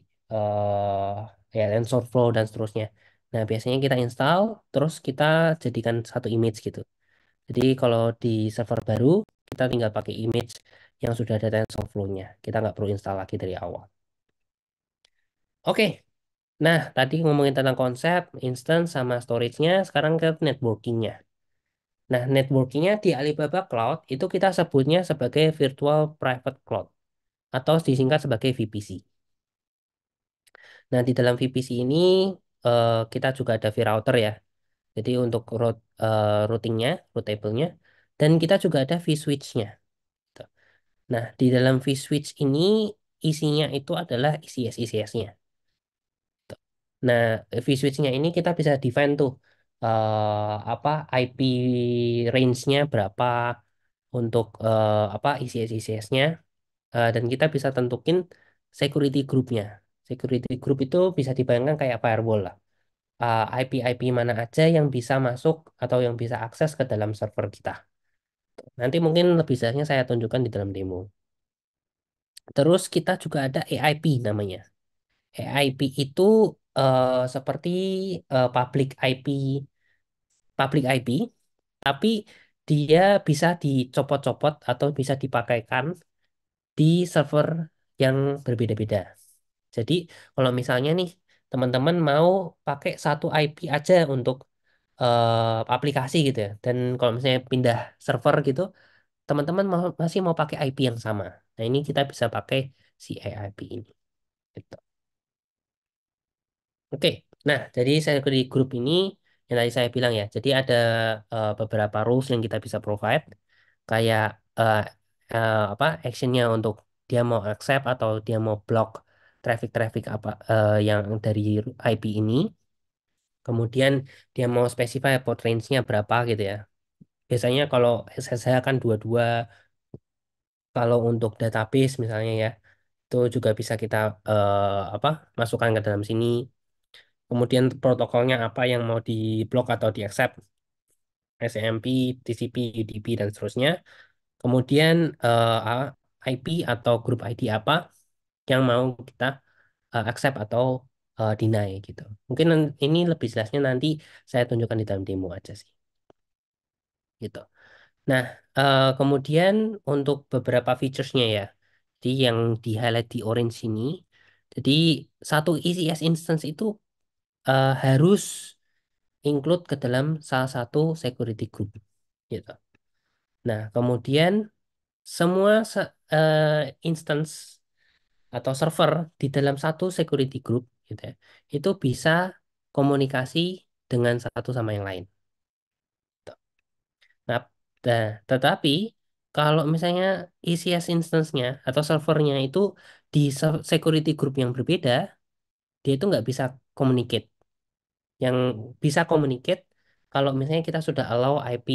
Speaker 2: ya TensorFlow dan seterusnya. Nah, biasanya kita install, terus kita jadikan satu image gitu. Jadi kalau di server baru, kita tinggal pakai image yang sudah ada TensorFlow-nya. Kita nggak perlu install lagi dari awal. Oke, nah tadi ngomongin tentang konsep, instance, sama storage-nya, sekarang ke networking-nya. Nah, networking-nya di Alibaba Cloud itu kita sebutnya sebagai Virtual Private Cloud atau disingkat sebagai VPC. Nah, di dalam VPC ini kita juga ada vRouter ya. Jadi untuk routing-nya, routable-nya, dan kita juga ada vSwitch-nya. Gitu. Nah, di dalam vSwitch ini isinya itu adalah ICS-ICS-nya. Nah, vSwitch-nya ini kita bisa define tuh apa IP range-nya berapa untuk apa ICS-ICS-nya dan kita bisa tentukin security group-nya. Security group itu bisa dibayangkan kayak firewall lah. IP-IP mana aja yang bisa masuk atau yang bisa akses ke dalam server kita. Nanti mungkin lebih jelasnya saya tunjukkan di dalam demo. Terus kita juga ada AIP namanya. AIP itu seperti IP, public IP, tapi dia bisa dicopot-copot atau bisa dipakaikan di server yang berbeda-beda. Jadi kalau misalnya nih teman-teman mau pakai satu IP aja untuk aplikasi gitu ya, dan kalau misalnya pindah server gitu, teman-teman masih mau pakai IP yang sama. Nah, ini kita bisa pakai si AIP ini. Gitu. Oke, nah jadi saya di grup ini yang tadi saya bilang ya, jadi ada beberapa rules yang kita bisa provide, kayak eh, apa actionnya untuk dia mau accept atau dia mau block traffic-traffic apa yang dari IP ini, kemudian dia mau specify port range-nya berapa gitu ya. Biasanya kalau SSH kan 22, kalau untuk database misalnya ya, itu juga bisa kita apa masukkan ke dalam sini. kemudian protokolnya apa yang mau di-block atau di-accept, SMP, TCP, UDP, dan seterusnya. Kemudian IP atau grup ID apa yang mau kita accept atau deny gitu. Mungkin ini lebih jelasnya nanti saya tunjukkan di dalam demo aja sih, gitu. Nah, kemudian untuk beberapa featuresnya ya, jadi yang di highlight di orange ini, jadi satu ECS instance itu harus include ke dalam salah satu security group, gitu. Nah, kemudian semua instance atau server di dalam satu security group, gitu ya, itu bisa komunikasi dengan satu sama yang lain. Nah, tetapi kalau misalnya ECS instance-nya atau servernya itu di security group yang berbeda, dia itu nggak bisa communicate. Yang bisa communicate kalau misalnya kita sudah allow IP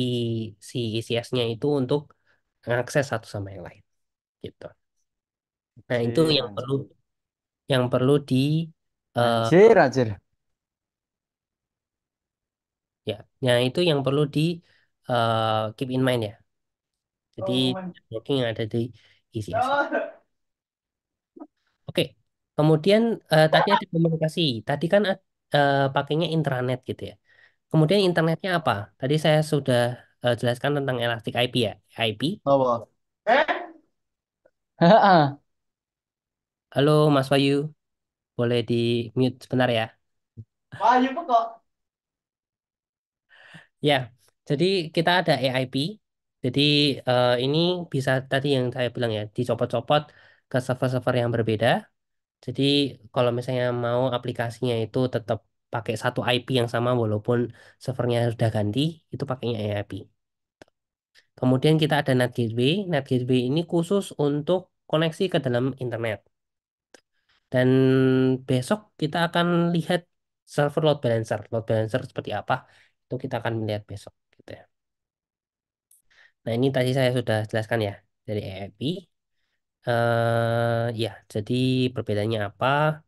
Speaker 2: si ECS-nya itu untuk mengakses satu sama yang lain, gitu. Nah, itu
Speaker 3: Anjir, anjir.
Speaker 2: yang perlu di eh,
Speaker 3: Anjir, anjir.
Speaker 2: ya, ya itu yang perlu di keep in mind ya. Jadi networking yang ada di ECS. Oke, kemudian tadi ada komunikasi. Tadi kan pakainya intranet gitu ya. Kemudian internetnya apa? Tadi saya sudah jelaskan tentang Elastic IP ya. IP.
Speaker 3: Apa? Heeh.
Speaker 2: Halo Mas Wayu, boleh di mute sebentar ya.
Speaker 3: Wah, iya kok.
Speaker 2: Ya, jadi kita ada AIP. Jadi ini bisa tadi yang saya bilang ya, dicopot-copot ke server-server yang berbeda. Jadi kalau misalnya mau aplikasinya itu tetap pakai satu IP yang sama walaupun servernya sudah ganti, itu pakainya AIP. Kemudian kita ada NAT Gateway. NAT Gateway ini khusus untuk koneksi ke dalam internet. Dan besok kita akan lihat server load balancer. Load balancer seperti apa? Itu kita akan melihat besok gitu ya. Nah, ini tadi saya sudah jelaskan ya dari AIP. Ya, jadi perbedaannya apa?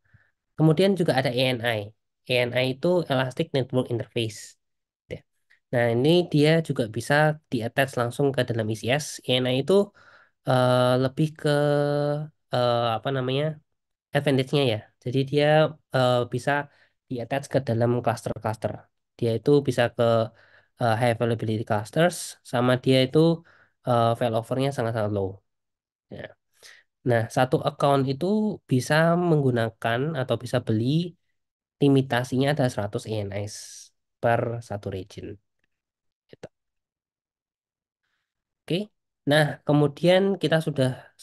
Speaker 2: Kemudian juga ada ANI. ANI itu Elastic Network Interface. Ya. Nah, ini dia juga bisa di-attach langsung ke dalam ECS. ANI itu lebih ke apa namanya advantage-nya ya. Jadi dia bisa di-attach ke dalam cluster-cluster. Dia itu bisa ke high availability clusters, sama dia itu failover-nya sangat-sangat low. Ya. Nah, satu account itu bisa menggunakan atau bisa beli limitasinya ada 100 ENIs per satu region. Gitu. Oke. Nah, kemudian kita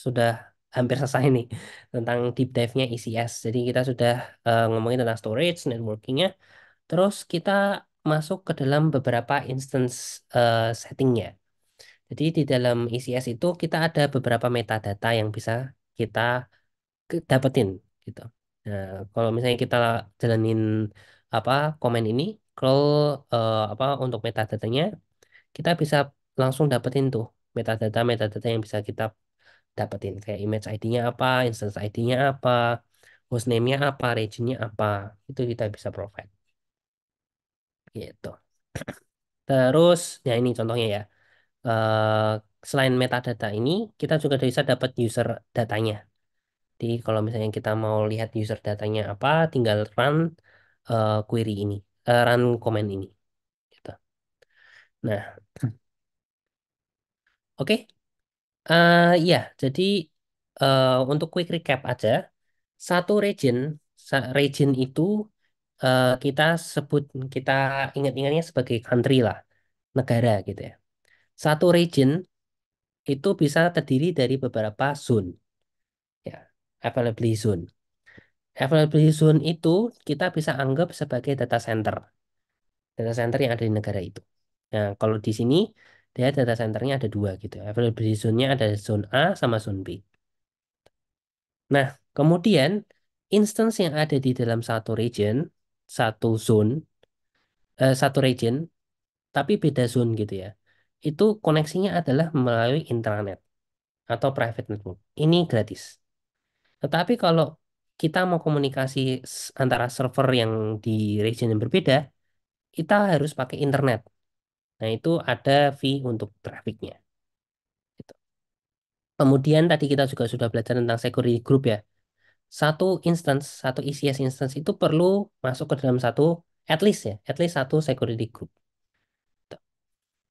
Speaker 2: sudah hampir selesai nih tentang deep dive-nya ECS. Jadi kita sudah ngomongin tentang storage, networking-nya. Terus kita masuk ke dalam beberapa instance setting-nya. Jadi di dalam ECS itu kita ada beberapa metadata yang bisa kita dapetin gitu. Nah, kalau misalnya kita jalanin apa komen ini, kalau apa untuk metadatanya, kita bisa langsung dapetin tuh metadata-metadata yang bisa kita dapetin kayak image ID-nya apa, instance ID-nya apa, hostname-nya apa, region-nya apa, itu kita bisa provide gitu. Terus, ya ini contohnya ya. Eh, Selain metadata ini, kita juga bisa dapat user datanya. Jadi kalau misalnya kita mau lihat user datanya apa, tinggal run query ini, run command ini. Gitu. Nah, oke. Ya, jadi untuk quick recap aja, satu region itu kita sebut, kita ingat-ingatnya sebagai country lah, negara gitu ya. Satu region itu bisa terdiri dari beberapa zone, ya, availability zone. Availability zone itu kita bisa anggap sebagai data center yang ada di negara itu. Nah, kalau di sini dia data centernya ada dua gitu. Availability zone-nya ada zone A sama zone B. Nah, kemudian instance yang ada di dalam satu region, satu zone, satu region, tapi beda zone gitu ya. Itu koneksinya adalah melalui intranet atau private network. Ini gratis. Tetapi kalau kita mau komunikasi antara server yang di region yang berbeda, kita harus pakai internet. Nah, itu ada fee untuk trafficnya. Gitu. Kemudian tadi kita juga sudah belajar tentang security group ya. Satu instance, satu ECS instance itu perlu masuk ke dalam satu, at least satu security group.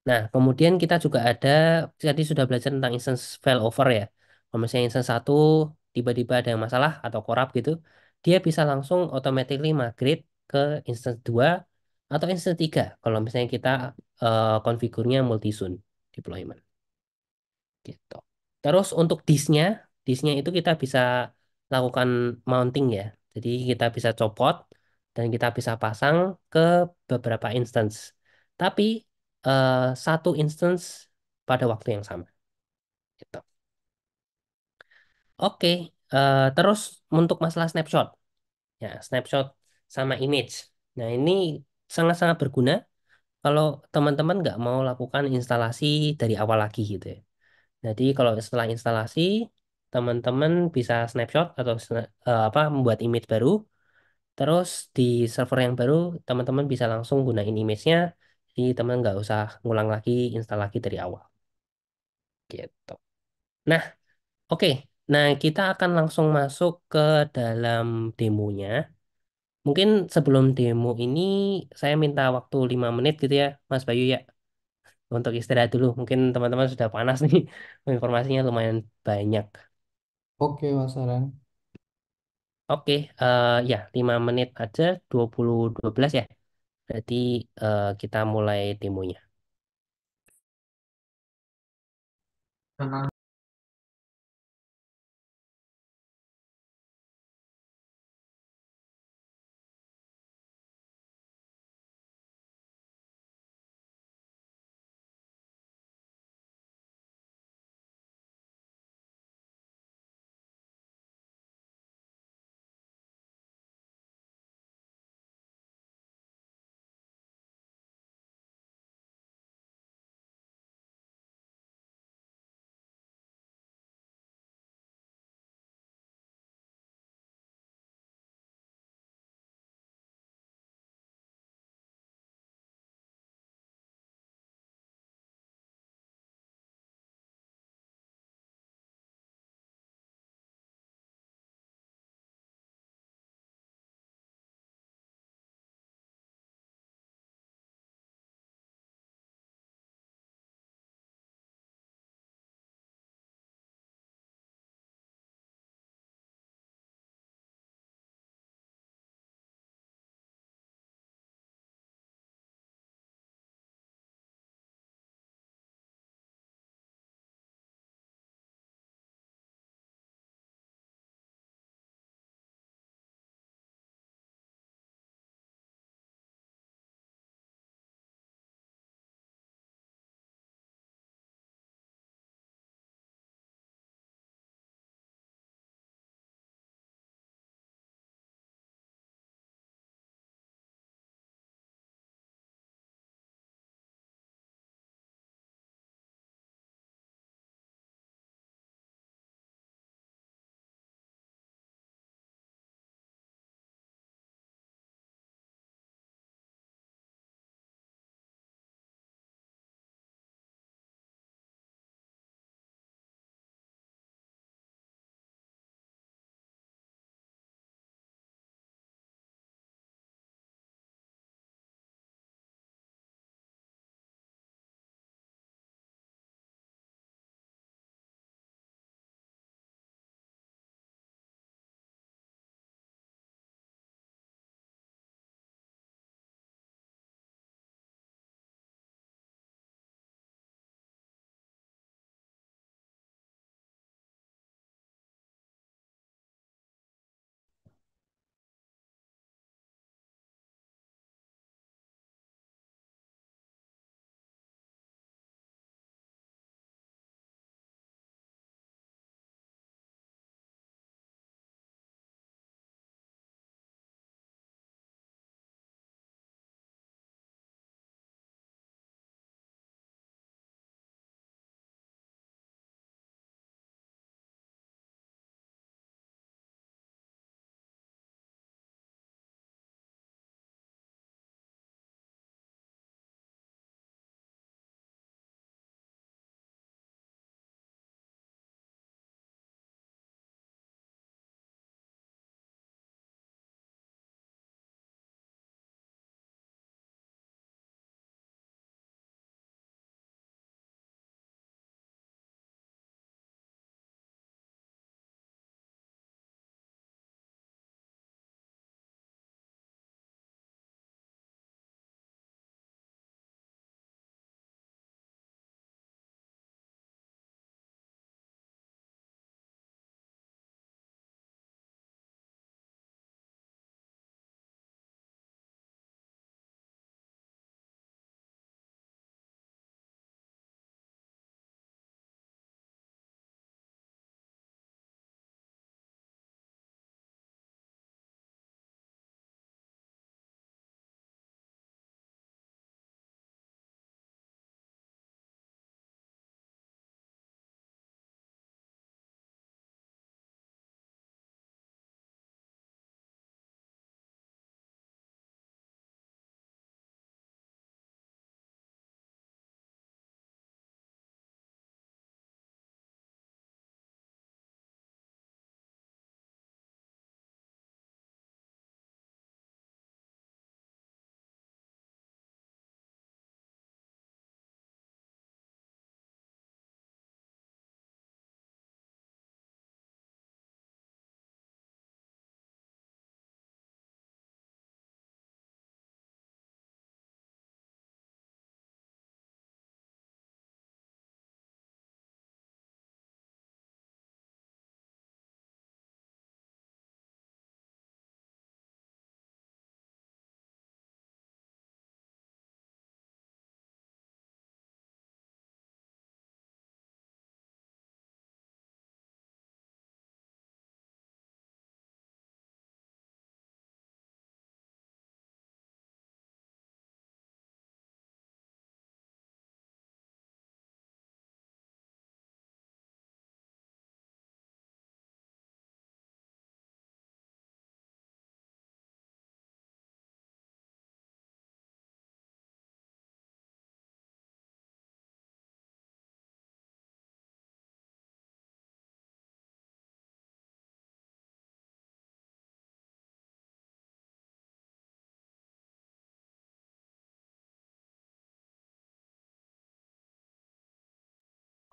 Speaker 2: Nah, kemudian kita juga ada, tadi sudah belajar tentang instance failover ya. Kalau misalnya instance satu tiba-tiba ada yang masalah atau corrupt gitu, dia bisa langsung automatically migrate ke instance 2 atau instance 3. Kalau misalnya kita konfigurnya multi-zone deployment gitu. Terus untuk disknya itu kita bisa lakukan mounting ya. Jadi kita bisa copot dan kita bisa pasang ke beberapa instance. Tapi eh, satu instance pada waktu yang sama. Gitu. Oke, terus untuk masalah snapshot, ya snapshot sama image. Nah ini sangat-sangat berguna kalau teman-teman nggak mau lakukan instalasi dari awal lagi gitu ya. Jadi kalau setelah instalasi, teman-teman bisa snapshot atau apa membuat image baru. Terus di server yang baru, teman-teman bisa langsung gunain image-nya. Jadi teman nggak usah ngulang lagi, install lagi dari awal. Gitu. Nah, oke. Nah, kita akan langsung masuk ke dalam demonya. Mungkin sebelum demo ini, saya minta waktu 5 menit gitu ya, Mas Bayu ya. Untuk istirahat dulu. Mungkin teman-teman sudah panas nih. Informasinya lumayan banyak.
Speaker 1: Oke, Mas Aran.
Speaker 2: Oke, ya 5 menit aja 2012 ya. Berarti kita mulai demonya.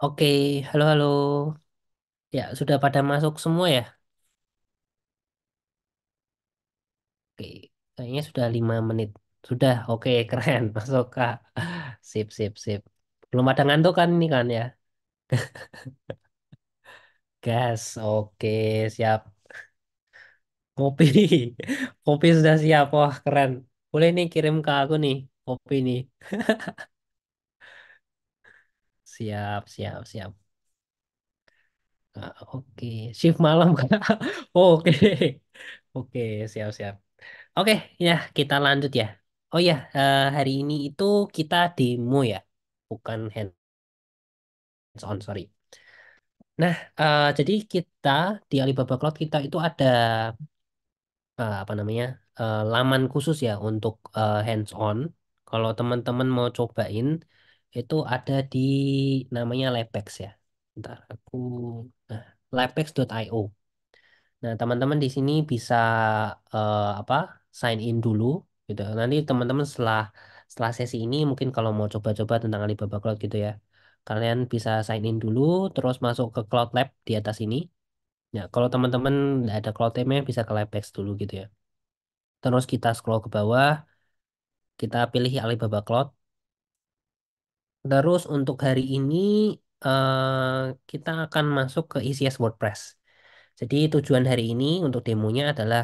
Speaker 2: Oke, halo halo. Ya, sudah pada masuk semua ya? Oke, kayaknya sudah 5 menit. Sudah, oke, keren. Masuk, Kak. Sip, sip, sip. Belum ada ngantuk kan ini kan ya? Gas, oke, siap. Kopi, kopi sudah siap. Wah, keren. Boleh nih kirim ke aku nih, kopi nih. Siap, siap, siap. Ah, oke, shift malam, Kak. Oke, oke, siap, siap. Oke, ya kita lanjut ya. Oh ya, hari ini itu kita demo ya, bukan hands on, sorry. Nah, jadi kita di Alibaba Cloud kita itu ada apa namanya laman khusus ya untuk hands on. Kalau teman-teman mau cobain, itu ada di namanya Lapex ya. Ntar aku, nah, lapex.io. Nah, teman-teman di sini bisa apa sign in dulu gitu. Nanti teman-teman setelah sesi ini mungkin kalau mau coba-coba tentang Alibaba Cloud gitu ya. Kalian bisa sign in dulu terus masuk ke Cloud Lab di atas ini. Ya, kalau teman-teman nggak ada Cloud Lab-nya bisa ke Lapex dulu gitu ya. Terus kita scroll ke bawah, kita pilih Alibaba Cloud. Terus untuk hari ini kita akan masuk ke ICS WordPress. Jadi tujuan hari ini untuk demonya adalah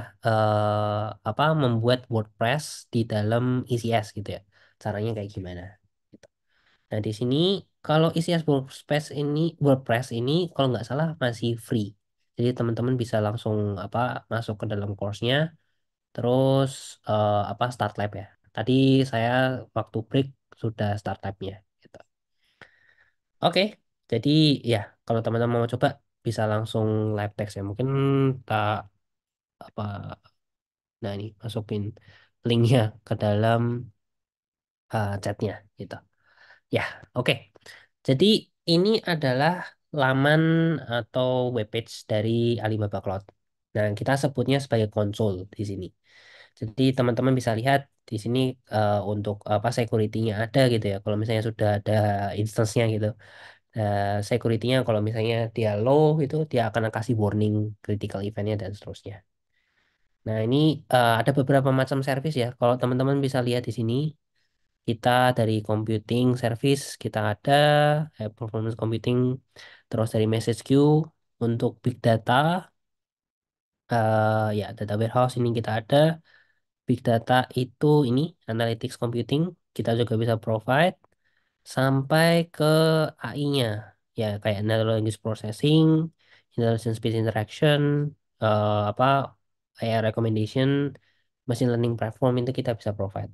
Speaker 2: apa membuat WordPress di dalam ECS gitu ya. Caranya kayak gimana? Gitu. Nah di sini kalau ECS WordPress ini kalau nggak salah masih free. Jadi teman-teman bisa langsung apa masuk ke dalam course-nya, terus apa start lab ya. Tadi saya waktu break sudah start lab-nya. Gitu. Oke, jadi ya kalau teman-teman mau coba bisa langsung live text ya. Mungkin tak apa. Nah, ini masukin linknya ke dalam chatnya gitu. Ya, oke. Jadi ini adalah laman atau webpage dari Alibaba Cloud. Nah, kita sebutnya sebagai konsol di sini. Jadi teman-teman bisa lihat di sini untuk apa security-nya ada gitu ya. Kalau misalnya sudah ada instance-nya gitu. Security-nya kalau misalnya dia low itu dia akan kasih warning critical event-nya dan seterusnya. Nah, ini ada beberapa macam service ya. Kalau teman-teman bisa lihat di sini, kita dari computing service, kita ada performance computing, terus dari message queue untuk big data, ya data warehouse ini kita ada, big data itu ini analytics computing, kita juga bisa provide sampai ke AI-nya, ya kayak natural language processing, intelligence based interaction, apa AI recommendation, machine learning platform itu kita bisa provide.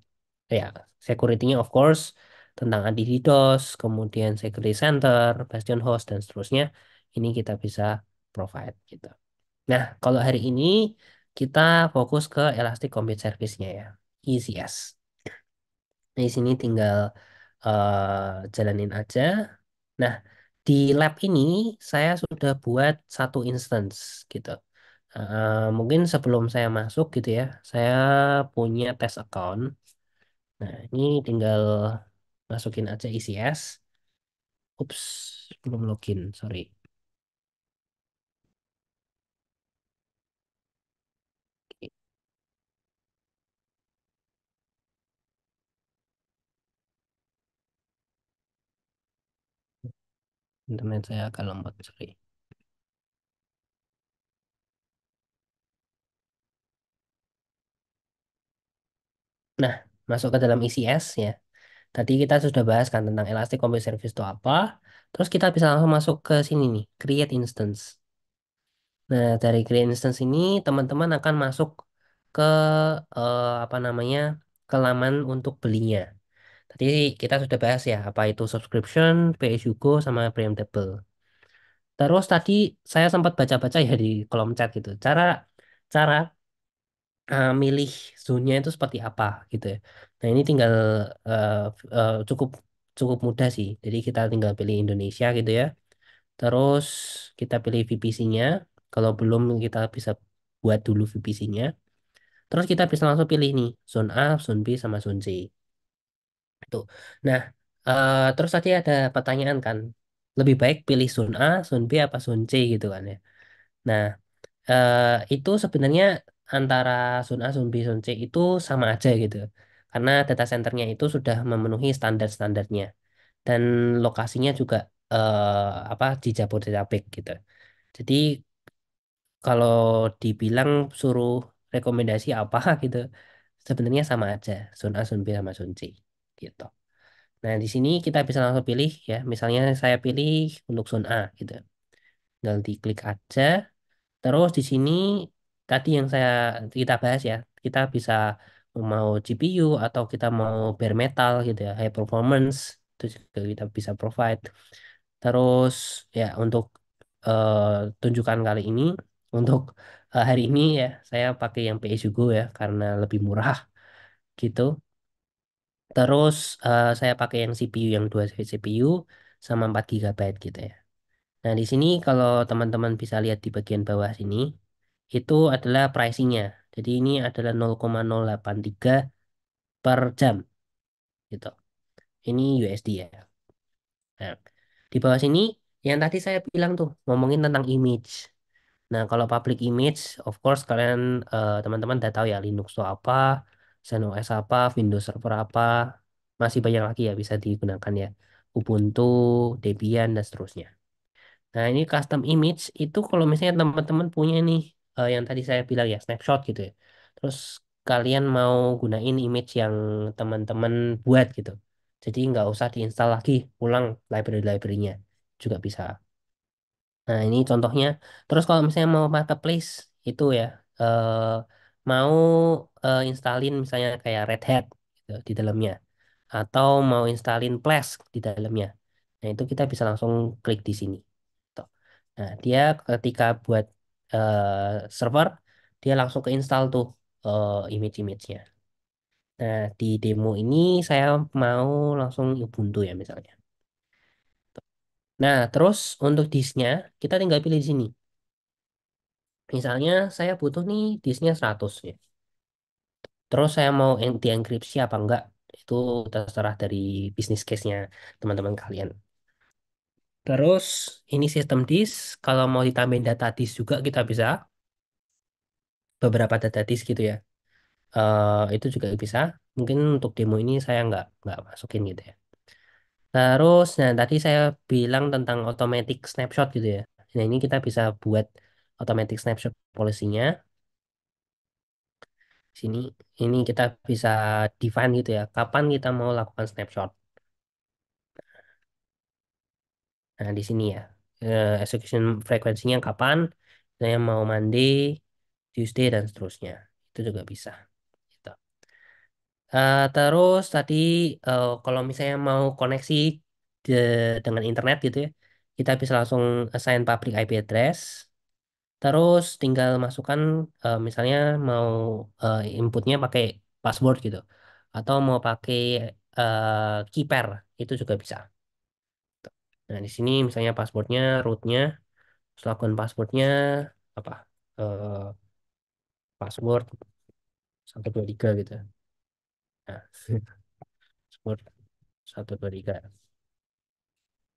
Speaker 2: Ya, security-nya of course tentang anti-DDoS, kemudian security center, bastion host dan seterusnya, ini kita bisa provide gitu. Nah, kalau hari ini kita fokus ke Elastic Compute Service-nya ya, ECS. Di sini tinggal jalanin aja. Nah, di lab ini saya sudah buat satu instance gitu. Mungkin sebelum saya masuk gitu ya, saya punya test account. Nah, ini tinggal masukin aja ECS. Ups, belum login, sorry. Internet saya agak lemot, sorry. Nah, masuk ke dalam ECS ya. Tadi kita sudah bahas kan tentang Elastic Compute Service itu apa. Terus kita bisa langsung masuk ke sini nih, create instance. Nah, dari create instance ini teman-teman akan masuk ke apa namanya? Ke laman untuk belinya. Tadi kita sudah bahas ya, apa itu subscription, pay as you go sama preemptible. Terus tadi saya sempat baca-baca ya di kolom chat gitu. Cara cara milih zone-nya itu seperti apa gitu ya. Nah, ini tinggal eh, cukup cukup mudah sih. Jadi kita tinggal pilih Indonesia gitu ya. Terus kita pilih VPC-nya. Kalau belum kita bisa buat dulu VPC-nya. Terus kita bisa langsung pilih nih zone A, zone B, sama zone C. Tuh. Nah, terus tadi ada pertanyaan kan. lebih baik pilih zone A, zone B, apa zone C gitu kan ya. Nah, eh, itu sebenarnya antara zone A, zone B, zone C itu sama aja gitu. Karena data centernya itu sudah memenuhi standar-standarnya dan lokasinya juga apa di Jabodetabek gitu. Jadi kalau dibilang suruh rekomendasi apa gitu, sebenarnya sama aja zone A, zone B sama zone C gitu. Nah, di sini kita bisa langsung pilih ya. Misalnya saya pilih untuk zone A gitu. Tinggal diklik aja. Terus di sini tadi yang kita bahas ya, kita bisa mau GPU atau kita mau bare metal gitu ya, high performance itu juga kita bisa provide. Terus ya untuk eh, tunjukan kali ini, untuk hari ini ya saya pakai yang PSUGO ya karena lebih murah gitu. Terus saya pakai yang CPU yang 2 CPU sama 4 GB gitu ya. Nah, di sini kalau teman-teman bisa lihat di bagian bawah sini, itu adalah pricingnya. Jadi ini adalah 0,083 per jam gitu. Ini USD ya. Nah, di bawah sini yang tadi saya bilang tuh ngomongin tentang image. Nah, kalau public image, of course kalian teman-teman udah tahu ya Linux itu apa, ZenOS apa, Windows Server apa, masih banyak lagi ya bisa digunakan ya. Ubuntu, Debian dan seterusnya. Nah, ini custom image itu kalau misalnya teman-teman punya nih yang tadi saya bilang ya snapshot gitu ya. Terus kalian mau gunain image yang teman-teman buat gitu. Jadi nggak usah diinstal lagi ulang library-library-nya juga bisa. Nah, ini contohnya. Terus kalau misalnya mau marketplace itu ya eh, mau installin misalnya kayak Red Hat gitu, di dalamnya atau mau installin Flash di dalamnya. Nah, itu kita bisa langsung klik di sini. Tuh. Nah, dia ketika buat server dia langsung ke install tuh image-image-nya. Nah, di demo ini saya mau langsung Ubuntu ya misalnya. Nah, terus untuk disknya kita tinggal pilih di sini. Misalnya saya butuh nih disknya 100 ya. Terus saya mau dienkripsi apa enggak, itu terserah dari bisnis case-nya teman-teman kalian. Terus ini sistem disk, kalau mau ditambahin data disk juga kita bisa, beberapa data disk gitu ya. Itu juga bisa. Mungkin untuk demo ini saya nggak masukin gitu ya. Terus, nah tadi saya bilang tentang automatic snapshot gitu ya. Nah ini kita bisa buat automatic snapshot policy-nya. Sini ini kita bisa define gitu ya, kapan kita mau lakukan snapshot. Nah, di sini ya, execution frekuensinya kapan, saya mau Monday, Tuesday, dan seterusnya. Itu juga bisa. Gitu. Terus tadi kalau misalnya mau koneksi dengan internet gitu ya, kita bisa langsung assign public IP address. Terus tinggal masukkan misalnya mau inputnya pakai password gitu, atau mau pakai key pair, itu juga bisa. Nah, di sini misalnya passwordnya, rootnya, terus lakukan passwordnya apa? Eh, Password 123 gitu. Nah, password 123.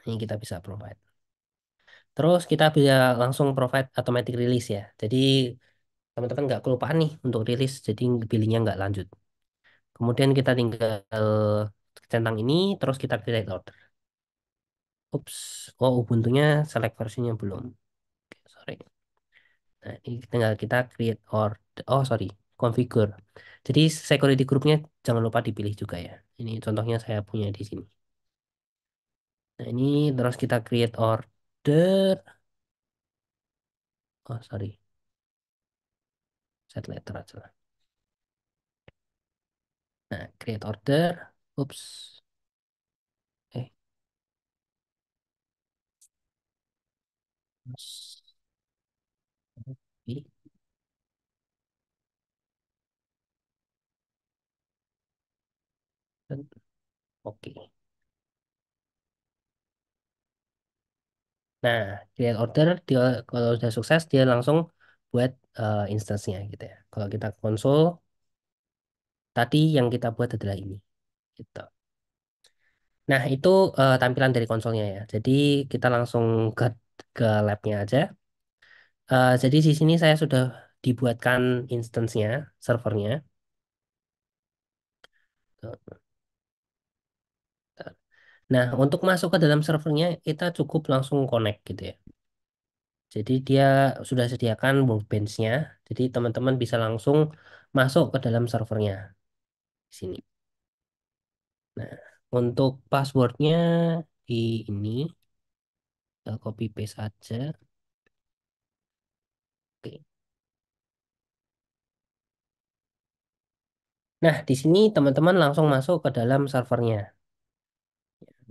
Speaker 2: Ini kita bisa provide. Terus kita bisa langsung provide automatic release ya. Jadi teman-teman nggak kelupaan nih untuk rilis, jadi pilihnya nggak lanjut. Kemudian kita tinggal centang ini, terus kita create order. Ups, oh Ubuntunya select versinya belum. Oke, sorry. Nah, ini tinggal kita create order. Oh, sorry, configure. Jadi security groupnya jangan lupa dipilih juga ya. Ini contohnya saya punya di sini. Nah, ini terus kita create order. Oh, sorry, set letter aja lah. Nah, create order. Ups. Eh, mas- Oke. Nah, create order dia kalau sudah sukses dia langsung buat instance-nya gitu ya. Kalau kita konsol tadi yang kita buat adalah ini gitu. Nah, itu tampilan dari konsolnya ya. Jadi kita langsung ke labnya aja. Jadi di sini saya sudah dibuatkan instance-nya, servernya. Nah, untuk masuk ke dalam servernya, kita cukup langsung connect gitu ya. Jadi dia sudah sediakan workbench-nya. Jadi teman-teman bisa langsung masuk ke dalam servernya di sini. Nah, untuk passwordnya di ini, kita copy paste aja. Oke. Nah, di sini teman-teman langsung masuk ke dalam servernya.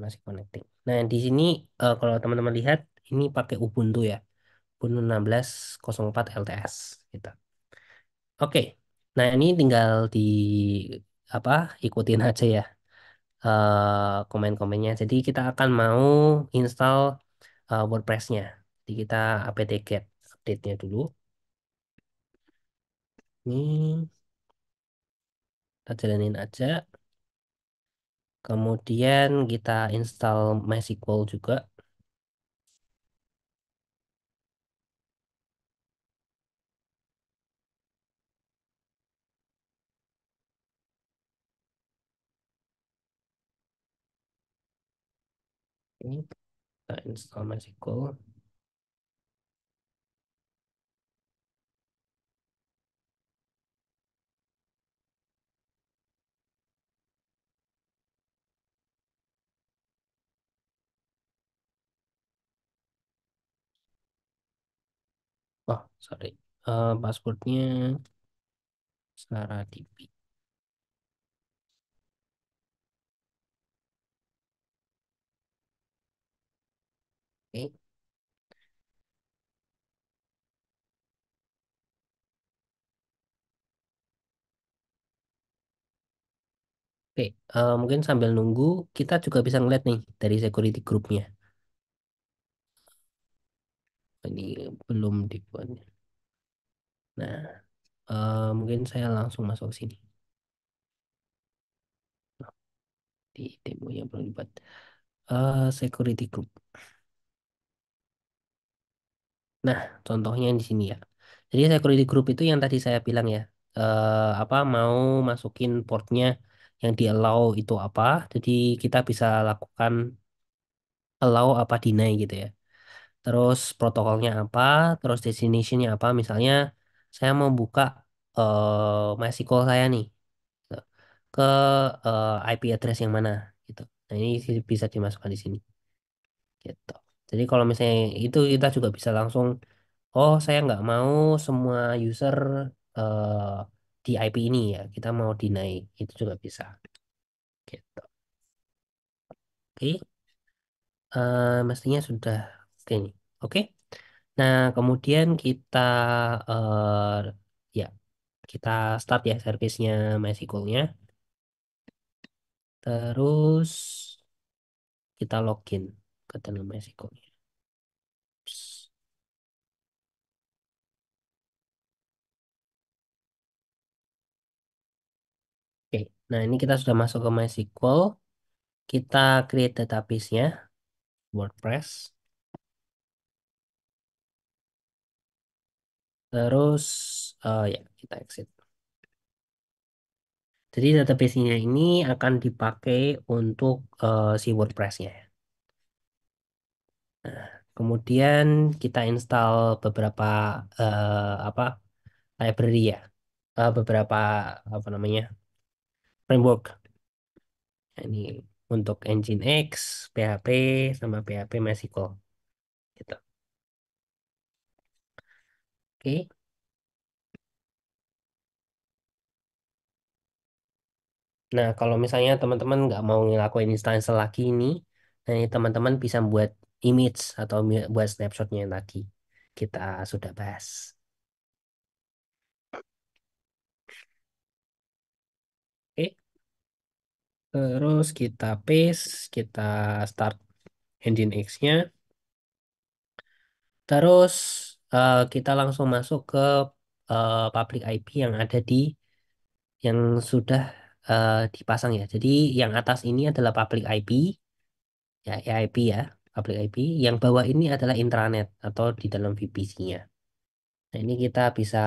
Speaker 2: Masih connecting. Nah, di sini kalau teman-teman lihat, ini pakai Ubuntu ya. Ubuntu 16.04 LTS gitu. Oke. Nah, ini tinggal di apa? Ikutin aja ya komen-komennya. Jadi kita akan mau install WordPress-nya. Jadi kita apt-get update-nya dulu. Ini kita jalanin aja. Kemudian kita install MySQL juga. Ini kita install MySQL. Oh, sorry. Passwordnya SarahDB. Oke. Oke, mungkin sambil nunggu kita juga bisa ngeliat nih dari security groupnya. Ini belum dibuat. Nah, mungkin saya langsung masuk ke sini di demo yang belum dibuat. Security group. Nah, contohnya di sini ya. Jadi security group itu yang tadi saya bilang ya. Apa mau masukin portnya yang di allow itu apa? Jadi kita bisa lakukan allow apa deny gitu ya. Terus protokolnya apa, terus destinationnya apa. Misalnya saya mau buka MySQL saya nih gitu, ke IP address yang mana gitu. Nah ini bisa dimasukkan di sini gitu. Jadi kalau misalnya itu kita juga bisa langsung, oh saya nggak mau semua user eh, di IP ini ya, kita mau deny itu juga bisa gitu. Oke, mestinya sudah oke nih. Oke. Nah, kemudian kita ya kita start ya servicenya MySQL-nya. Terus kita login ke dalam MySQL-nya. Oke, nah ini kita sudah masuk ke MySQL. Kita create database-nya, WordPress. Terus ya kita exit. Jadi database-nya ini akan dipakai untuk si WordPress-nya. Kemudian kita install beberapa apa library ya, beberapa apa namanya framework. Ini untuk Nginx, PHP, sama PHP MySQL gitu. Oke. Nah, kalau misalnya teman-teman nggak mau ngelakuin install lagi ini, nah ini teman-teman bisa buat image atau buat snapshotnya yang tadi kita sudah bahas. Oke. Terus kita paste, kita start Nginx-nya. Terus kita langsung masuk ke public IP yang ada di yang sudah dipasang ya. Jadi yang atas ini adalah public IP, ya EIP ya, public IP. Yang bawah ini adalah intranet atau di dalam VPC-nya. Nah, ini kita bisa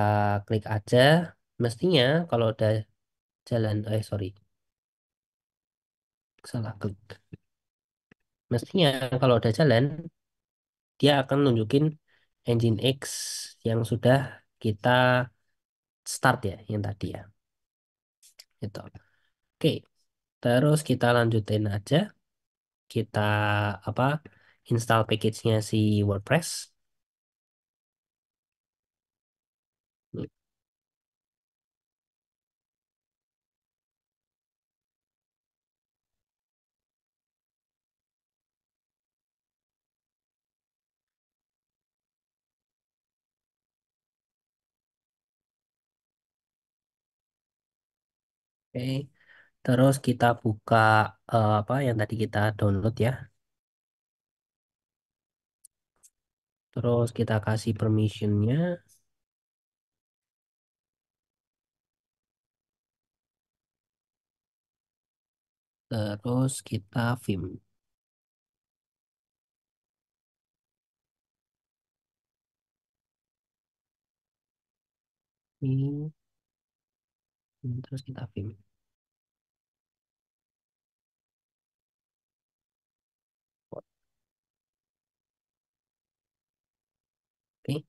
Speaker 2: klik aja. Mestinya kalau udah jalan, sorry, salah klik. Mestinya kalau udah jalan, dia akan nunjukin Engine X yang sudah kita start ya, yang tadi ya. Itu. Oke, terus kita lanjutin aja. Kita apa? Install package-nya si WordPress. Oke, terus kita buka apa yang tadi kita download ya. Terus kita kasih permission-nya. Terus kita Vim. Ini, terus kita Vim. Oke.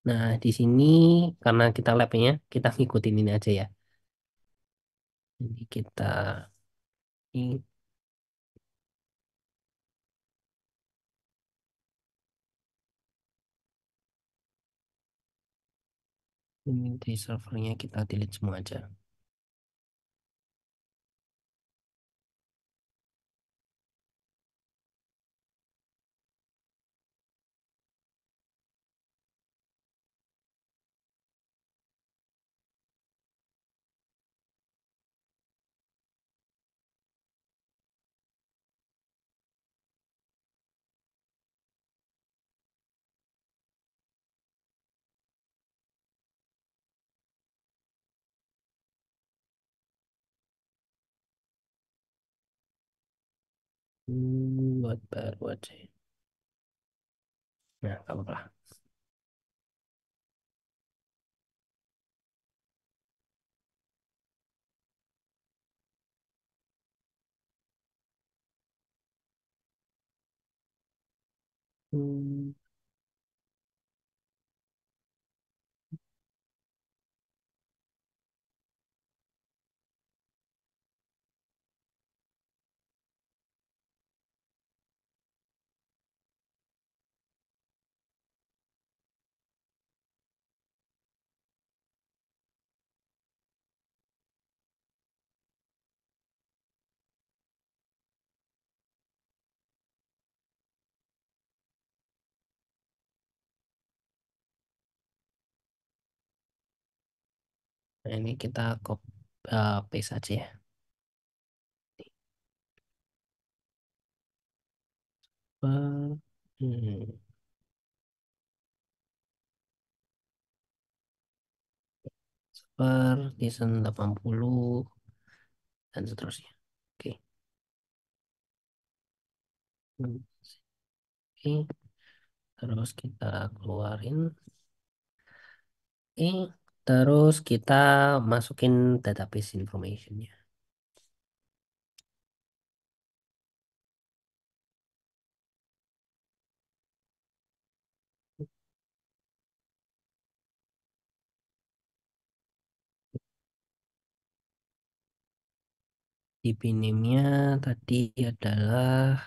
Speaker 2: Nah, di sini karena kita labnya, kita ngikutin ini aja ya. Jadi kita ini, ini di servernya kita delete semua aja. Buat baru aja. Nah, nggak apa-apa lah. Hmm, Nah, ini kita paste aja ya. Hmm, per season 80 dan seterusnya. Oke. Hmm, Oke. Terus kita keluarin. Terus kita masukin database information-nya. DB name-nya tadi adalah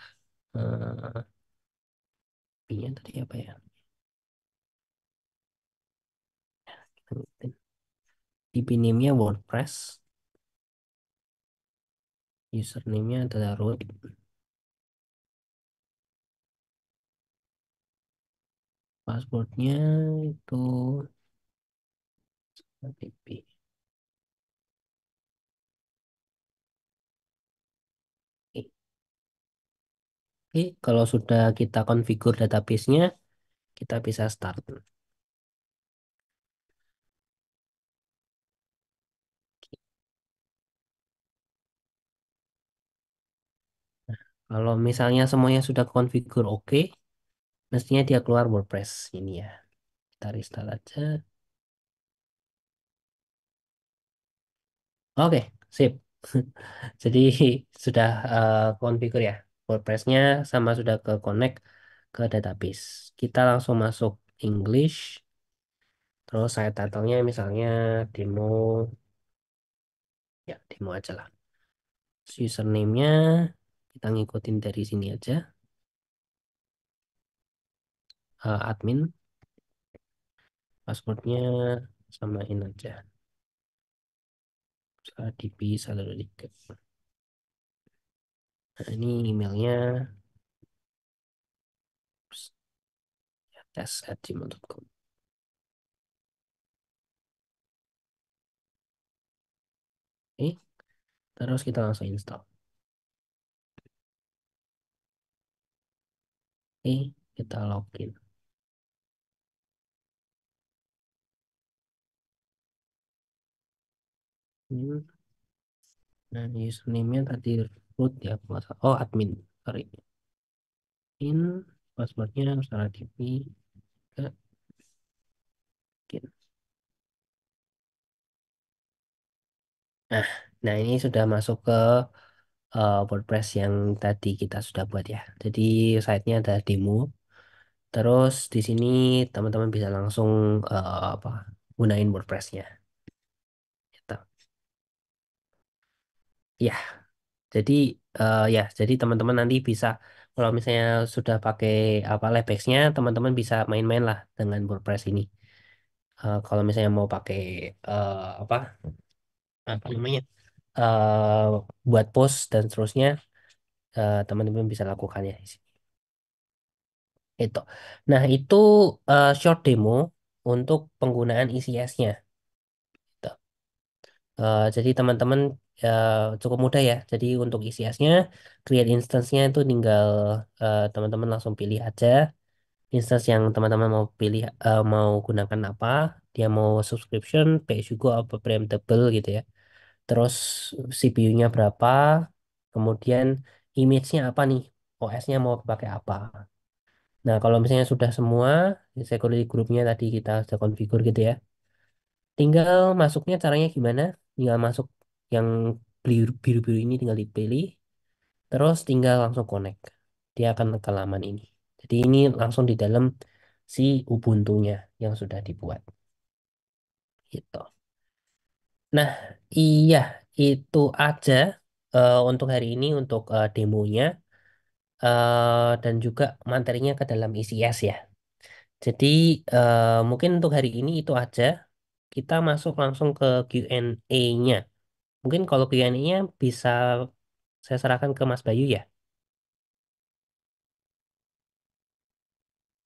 Speaker 2: nya tadi apa ya? DB name-nya WordPress. Username-nya adalah root. Passwordnya itu DB. Oke, Oke, kalau sudah kita configure database-nya, kita bisa start. Kalau misalnya semuanya sudah configure oke, mestinya dia keluar WordPress ini ya. Kita restart aja. Oke, sip. Jadi sudah configure ya WordPress-nya sama sudah ke connect ke database. Kita langsung masuk English. Terus saya title-nya misalnya demo, ya demo aja lah. Username-nya kita ngikutin dari sini aja. Admin, passwordnya samain aja. DP 123. Nah, ini emailnya tes@gmail.com. Oke, terus kita langsung install. Oke, kita login. Hmm, Nah, username-nya tadi root ya, kalau nggak salah. Oh, admin. Sorry. In, passwordnya salah DP. Login. Nah, nah ini sudah masuk ke WordPress yang tadi kita sudah buat ya. Jadi site-nya ada demo. Terus di sini teman-teman bisa langsung apa gunain WordPress-nya. Gitu. Ya, jadi jadi teman-teman nanti bisa kalau misalnya sudah pakai apa Lebex-nya, teman-teman bisa main-main lah dengan WordPress ini. Kalau misalnya mau pakai apa apa namanya eh buat post dan seterusnya, teman-teman bisa lakukan ya di sini. Itu. Nah, itu short demo untuk penggunaan ECS-nya. Jadi teman-teman cukup mudah ya. Jadi untuk ECS-nya, create instance-nya itu tinggal teman-teman langsung pilih aja instance yang teman-teman mau pilih, mau gunakan apa. Dia mau subscription, pay as you go, apa preemptible gitu ya. Terus CPU-nya berapa, kemudian image-nya apa nih, OS-nya mau pakai apa. Nah, kalau misalnya sudah semua, security group-nya tadi kita sudah configure gitu ya. Tinggal masuknya caranya gimana? Tinggal masuk yang biru-biru ini tinggal dipilih, terus tinggal langsung connect. Dia akan ke laman ini. Jadi ini langsung di dalam si Ubuntu-nya yang sudah dibuat. Gitu. Nah, iya itu aja untuk hari ini untuk demonya dan juga materinya ke dalam ICS ya. Jadi mungkin untuk hari ini itu aja. Kita masuk langsung ke Q&A-nya. Mungkin kalau Q&A-nya bisa saya serahkan ke Mas Bayu ya.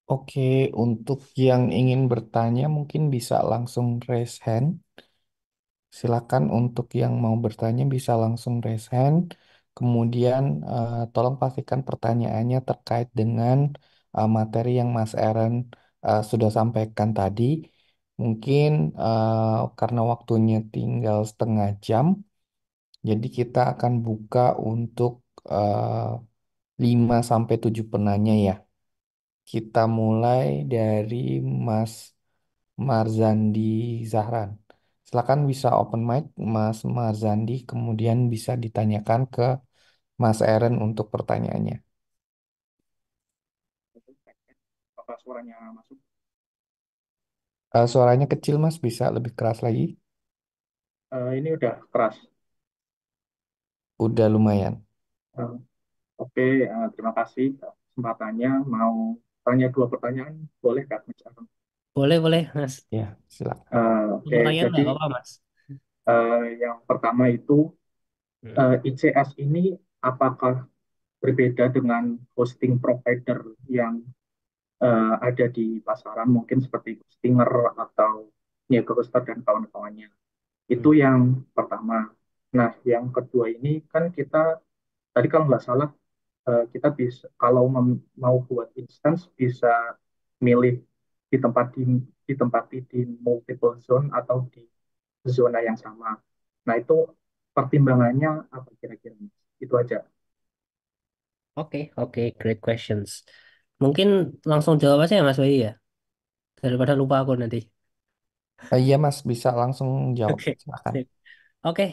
Speaker 1: Oke, untuk yang ingin bertanya mungkin bisa langsung raise hand. Silakan untuk yang mau bertanya bisa langsung raise hand. Kemudian tolong pastikan pertanyaannya terkait dengan materi yang Mas Aaron sudah sampaikan tadi. Mungkin karena waktunya tinggal setengah jam, jadi kita akan buka untuk 5 sampai 7 penanya ya. Kita mulai dari Mas Marzandi Zahran. Silakan bisa open mic Mas Marzandi, kemudian bisa ditanyakan ke Mas Eren untuk pertanyaannya.
Speaker 3: Apa suaranya masuk?
Speaker 1: Suaranya kecil Mas, bisa lebih keras lagi?
Speaker 3: Ini udah keras.
Speaker 1: Udah lumayan.
Speaker 3: Eh, Oke, terima kasih kesempatannya. Mau tanya dua pertanyaan, boleh Kak? Mas Arum?
Speaker 2: Boleh, boleh, Mas.
Speaker 1: Ya, silakan.
Speaker 3: Oke,
Speaker 2: Pertanyaan
Speaker 3: jadi
Speaker 2: nggak apa, Mas?
Speaker 3: yang pertama itu
Speaker 2: Hmm.
Speaker 3: ICS ini apakah berbeda dengan hosting provider yang ada di pasaran, mungkin seperti Stinger atau Niaga dan kawan-kawannya? Itu
Speaker 2: Hmm.
Speaker 3: yang pertama. Nah, yang kedua ini kan kita tadi kalau nggak salah kita bisa kalau mau buat instance bisa milih ditempati di multiple zone atau di zona yang sama. Nah, itu pertimbangannya apa kira-kira? Itu aja.
Speaker 2: Oke, oke, great questions. Mungkin langsung jawab aja ya Mas Bayu ya, daripada lupa aku nanti.
Speaker 1: Iya Mas, bisa langsung jawab.
Speaker 2: Oke,
Speaker 1: Silakan.
Speaker 2: sip. Oke,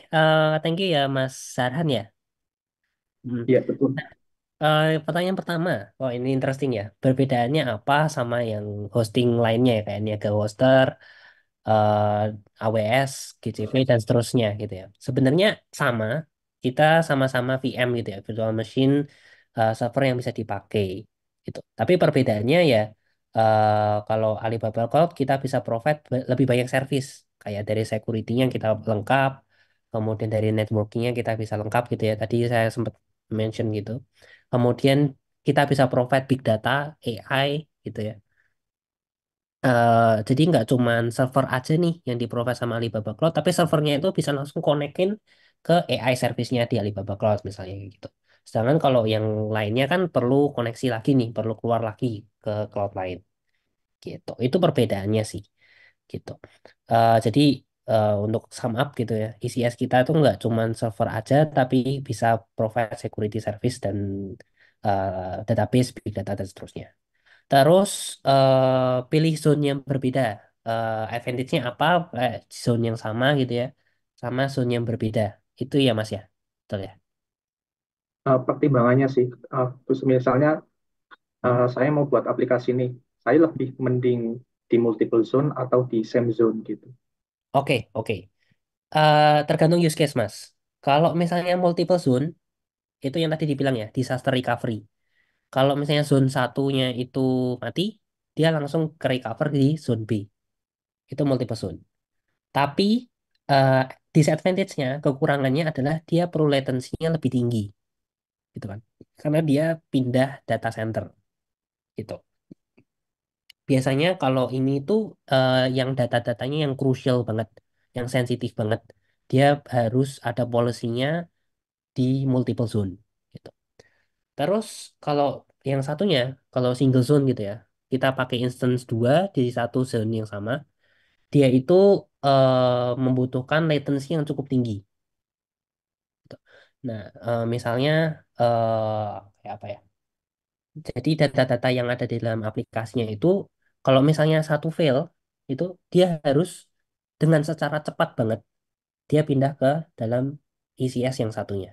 Speaker 2: thank you ya Mas Sarhan ya. Hmm.
Speaker 3: Iya, betul.
Speaker 2: Pertanyaan pertama, oh ini interesting ya. Perbedaannya apa sama yang hosting lainnya ya, kayak Niaga Hoster, AWS, GCP dan seterusnya gitu ya. Sebenarnya sama, kita sama-sama VM gitu ya, virtual machine server yang bisa dipakai gitu. Tapi perbedaannya ya kalau Alibaba Cloud kita bisa provide lebih banyak service kayak dari security-nya kita lengkap, kemudian dari networking-nya kita bisa lengkap gitu ya. Tadi saya sempat mention gitu. Kemudian kita bisa provide big data, AI gitu ya. Jadi nggak cuman server aja nih yang di-provide sama Alibaba Cloud, tapi servernya itu bisa langsung konekin ke AI service-nya di Alibaba Cloud misalnya kayak gitu. Sedangkan kalau yang lainnya kan perlu koneksi lagi nih, perlu keluar lagi ke cloud lain gitu. Itu perbedaannya sih gitu. Jadi untuk sum up gitu ya, ECS kita itu nggak cuman server aja, tapi bisa provide security service dan database, big data dan seterusnya. Terus pilih zone yang berbeda. Advantage-nya apa? Zone yang sama gitu ya, sama zone yang berbeda. Itu ya Mas ya, betul ya.
Speaker 3: Pertimbangannya sih, terus misalnya saya mau buat aplikasi nih, saya lebih mending di multiple zone atau di same zone gitu.
Speaker 2: Oke, oke. Tergantung use case Mas. Kalau misalnya multiple zone, itu yang tadi dibilang ya, disaster recovery. Kalau misalnya zone satunya itu mati, dia langsung ke recover di zone B. Itu multiple zone. Tapi eh, disadvantage-nya, kekurangannya adalah dia perlu latency-nya lebih tinggi, gitu kan. Karena dia pindah data center, gitu. Biasanya kalau ini tuh yang data-datanya yang krusial banget, yang sensitif banget, dia harus ada policy-nya di multiple zone, gitu. Terus kalau yang satunya, kalau single zone gitu ya, kita pakai instance 2 di satu zone yang sama, dia itu membutuhkan latency yang cukup tinggi. Gitu. Nah, misalnya kayak apa ya? Jadi data-data yang ada di dalam aplikasinya itu, kalau misalnya satu fail, itu dia harus dengan secara cepat banget dia pindah ke dalam ECS yang satunya.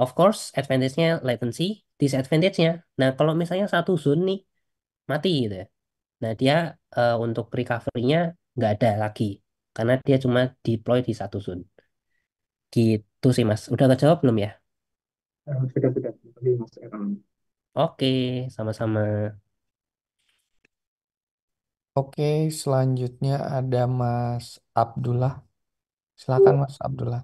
Speaker 2: Of course, advantage-nya latency, disadvantage-nya. Nah, kalau misalnya satu zone nih mati gitu ya. Nah, dia untuk recovery-nya nggak ada lagi. Karena dia cuma deploy di satu zone. Gitu sih, Mas. Udah kejawab belum ya?
Speaker 3: Sudah, tapi Mas Aaron.
Speaker 2: Oke, sama-sama.
Speaker 1: Oke, selanjutnya ada Mas Abdullah. Silakan Mas Abdullah.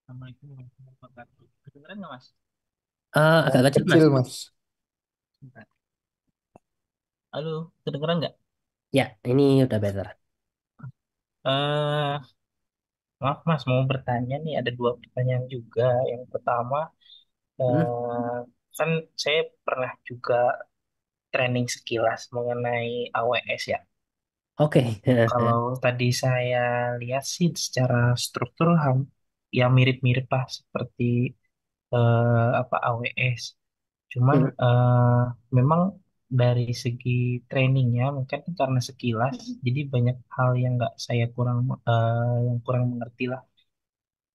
Speaker 4: Assalamualaikum warahmatullahi wabarakatuh. Kedengeran nggak Mas?
Speaker 2: Agak kecil,
Speaker 1: Kecil
Speaker 2: Mas.
Speaker 1: Mas.
Speaker 4: Bentar. Halo, kedengeran nggak?
Speaker 2: Ya, ini udah better.
Speaker 4: Eh, Maaf Mas, mau bertanya nih. Ada dua pertanyaan juga. Yang pertama,
Speaker 2: Hmm,
Speaker 4: eh, kan saya pernah juga training sekilas mengenai AWS ya.
Speaker 2: oke.
Speaker 4: Kalau tadi saya lihat sih secara struktur ya mirip-mirip lah seperti apa AWS. Cuman
Speaker 2: Hmm,
Speaker 4: memang dari segi trainingnya mungkin karena sekilas, jadi banyak hal yang nggak saya yang kurang mengerti lah.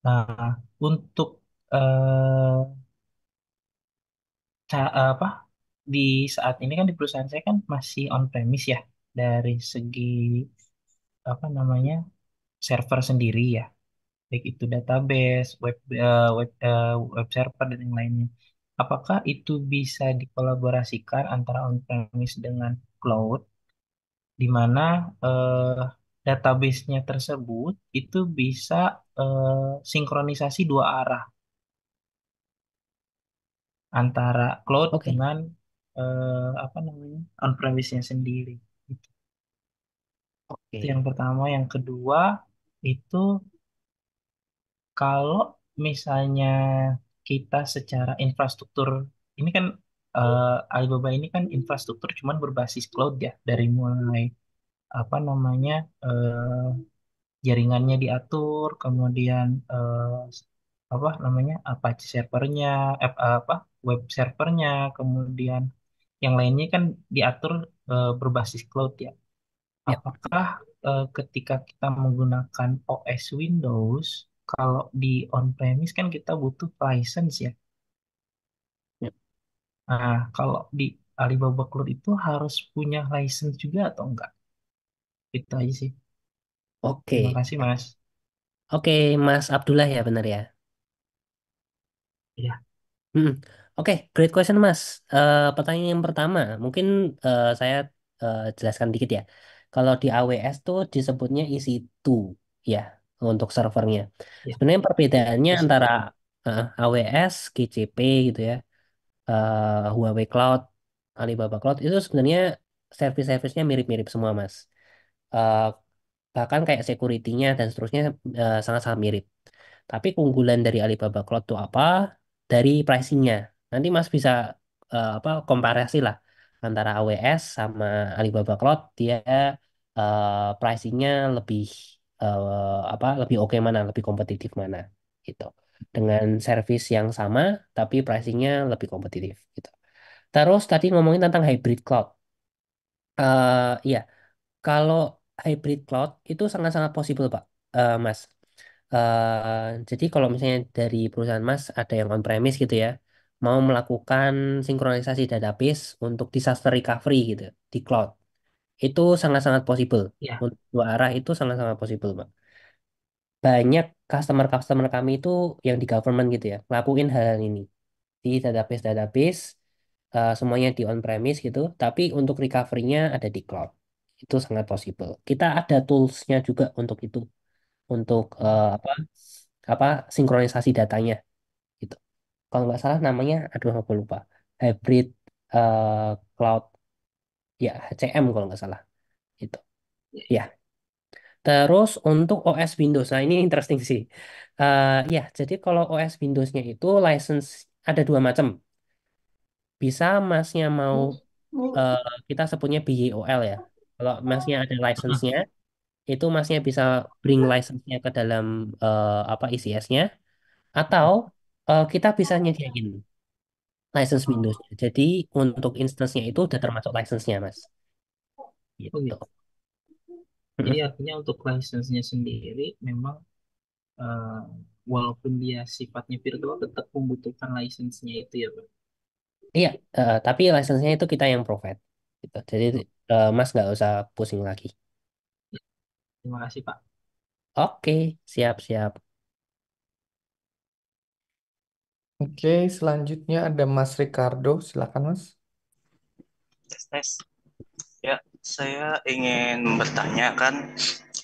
Speaker 4: Nah, untuk eh, apa di saat ini kan di perusahaan saya kan masih on premise ya dari segi apa namanya server sendiri ya, baik itu database, web server dan yang lainnya. Apakah itu bisa dikolaborasikan antara on-premise dengan cloud, di mana eh, database-nya tersebut itu bisa sinkronisasi dua arah antara cloud
Speaker 2: oke,
Speaker 4: dengan apa namanya on-premise-nya sendiri. Itu yang
Speaker 2: oke.
Speaker 4: pertama. Yang kedua itu kalau misalnya kita secara infrastruktur, ini kan Alibaba ini kan infrastruktur cuman berbasis cloud ya, dari mulai apa namanya jaringannya diatur, kemudian apa namanya Apache servernya, apa web servernya, kemudian yang lainnya kan diatur berbasis cloud ya.
Speaker 2: Ya,
Speaker 4: Apakah ketika kita menggunakan OS Windows, kalau di on-premise kan kita butuh license ya.
Speaker 2: ya.
Speaker 4: Nah, kalau di Alibaba Cloud itu harus punya license juga atau enggak? Itu aja sih. Terima
Speaker 2: Oke,
Speaker 4: kasih, Mas.
Speaker 2: oke, Mas Abdullah ya benar ya.
Speaker 4: Ya,
Speaker 2: Hmm. Oke, great question Mas. Pertanyaan yang pertama, mungkin saya jelaskan dikit ya. Kalau di AWS tuh disebutnya EC2 ya untuk servernya.
Speaker 4: ya,
Speaker 2: Sebenarnya perbedaannya
Speaker 4: isi
Speaker 2: antara
Speaker 4: tuh.
Speaker 2: AWS, GCP gitu ya, Huawei Cloud, Alibaba Cloud itu sebenarnya service-servicenya mirip-mirip semua Mas. Eh, Bahkan kayak security-nya dan seterusnya sangat-sangat mirip. Tapi keunggulan dari Alibaba Cloud itu apa? Dari pricing-nya. Nanti Mas bisa apa komparasi lah antara AWS sama Alibaba Cloud. Dia pricing-nya lebih apa? Lebih oke mana? Lebih kompetitif mana? Gitu. Dengan service yang sama, tapi pricing-nya lebih kompetitif. Gitu. Terus tadi ngomongin tentang hybrid cloud. Iya, kalau hybrid cloud itu sangat-sangat possible, Pak, Mas. Jadi kalau misalnya dari perusahaan Mas ada yang on-premise gitu ya, mau melakukan sinkronisasi database untuk disaster recovery gitu di cloud, itu sangat-sangat possible.
Speaker 4: Ya,
Speaker 2: Untuk dua arah itu sangat-sangat possible, Pak. Banyak customer-customer kami itu yang di government gitu ya, ngelakuin hal ini di database-database, semuanya di on-premise gitu, tapi untuk recovery-nya ada di cloud. Itu sangat possible. Kita ada tools-nya juga untuk itu, untuk apa sinkronisasi datanya gitu. Kalau nggak salah namanya, aduh aku lupa, hybrid eh, cloud ya HCM kalau nggak salah itu.
Speaker 4: ya,
Speaker 2: Ya. Terus untuk OS Windows, nah ini interesting sih. Ya, jadi kalau OS Windows-nya itu license ada dua macam. Bisa masnya mau eh, kita sebutnya BYOL ya. Kalau masnya ada license-nya, itu masnya bisa bring license-nya ke dalam apa ECS-nya, atau kita bisa nyediain license Windows-nya. Jadi untuk instance-nya itu udah termasuk license-nya, Mas.
Speaker 4: oh
Speaker 2: Gitu.
Speaker 4: gitu. Jadi artinya untuk license-nya sendiri memang eh, walaupun dia sifatnya virtual tetap membutuhkan license-nya itu ya, Pak.
Speaker 2: Iya, tapi license-nya itu kita yang provide. Gitu. Jadi Mas nggak usah pusing lagi.
Speaker 4: Terima kasih, Pak.
Speaker 2: Oke, siap-siap.
Speaker 1: Oke, selanjutnya ada Mas Ricardo. Silakan, Mas.
Speaker 5: Tes, tes. Ya, saya ingin bertanya kan,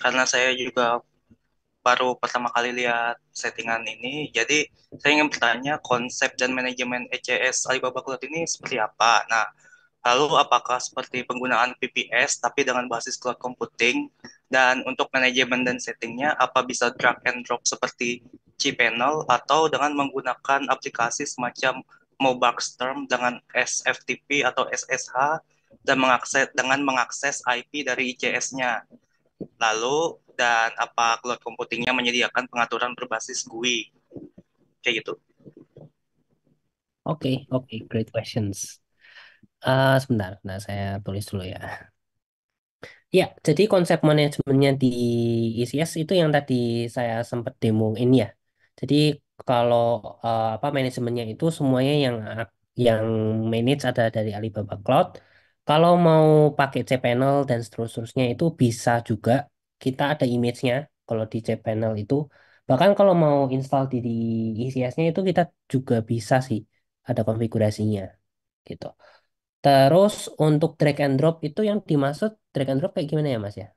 Speaker 5: karena saya juga baru pertama kali lihat settingan ini, jadi saya ingin bertanya konsep dan manajemen ECS Alibaba Cloud ini seperti apa? Nah, lalu apakah seperti penggunaan VPS tapi dengan basis cloud computing? Dan untuk manajemen dan settingnya, apa bisa drag and drop seperti cPanel atau dengan menggunakan aplikasi semacam Mobaxterm dengan SFTP atau SSH dan mengakses IP dari ICS-nya. Lalu dan apa cloud computingnya menyediakan pengaturan berbasis GUI kayak gitu.
Speaker 2: Oke, oke, great questions. Sebentar, nah saya tulis dulu ya. Ya, jadi konsep manajemennya di ECS itu yang tadi saya sempat demoin ya. Jadi kalau apa manajemennya itu semuanya yang manage ada dari Alibaba Cloud. Kalau mau pakai cPanel dan seterusnya itu bisa juga. Kita ada image-nya kalau di cPanel itu. Bahkan kalau mau install di ECS-nya itu kita juga bisa sih ada konfigurasinya gitu. Terus untuk drag and drop itu yang dimaksud drag and drop kayak gimana ya Mas ya?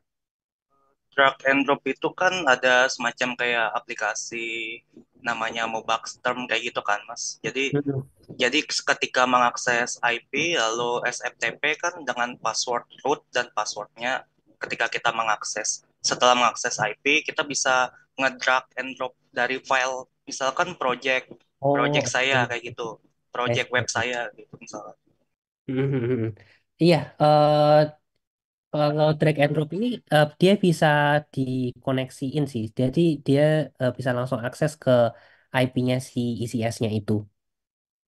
Speaker 5: Drag and drop itu kan ada semacam kayak aplikasi namanya Mobaxterm kayak gitu kan, Mas.
Speaker 2: Mm-mm.
Speaker 5: Jadi ketika mengakses IP lalu SFTP kan dengan password root dan passwordnya ketika kita mengakses. Setelah mengakses IP, kita bisa ngedrag and drop dari file misalkan project project
Speaker 2: Oh,
Speaker 5: saya
Speaker 2: oke.
Speaker 5: kayak gitu,
Speaker 2: I
Speaker 5: project web
Speaker 2: see.
Speaker 5: saya gitu misalnya.
Speaker 2: Mhm. Iya, kalau drag and drop ini dia bisa dikoneksiin sih. Jadi dia bisa langsung akses ke IP-nya si ECS-nya itu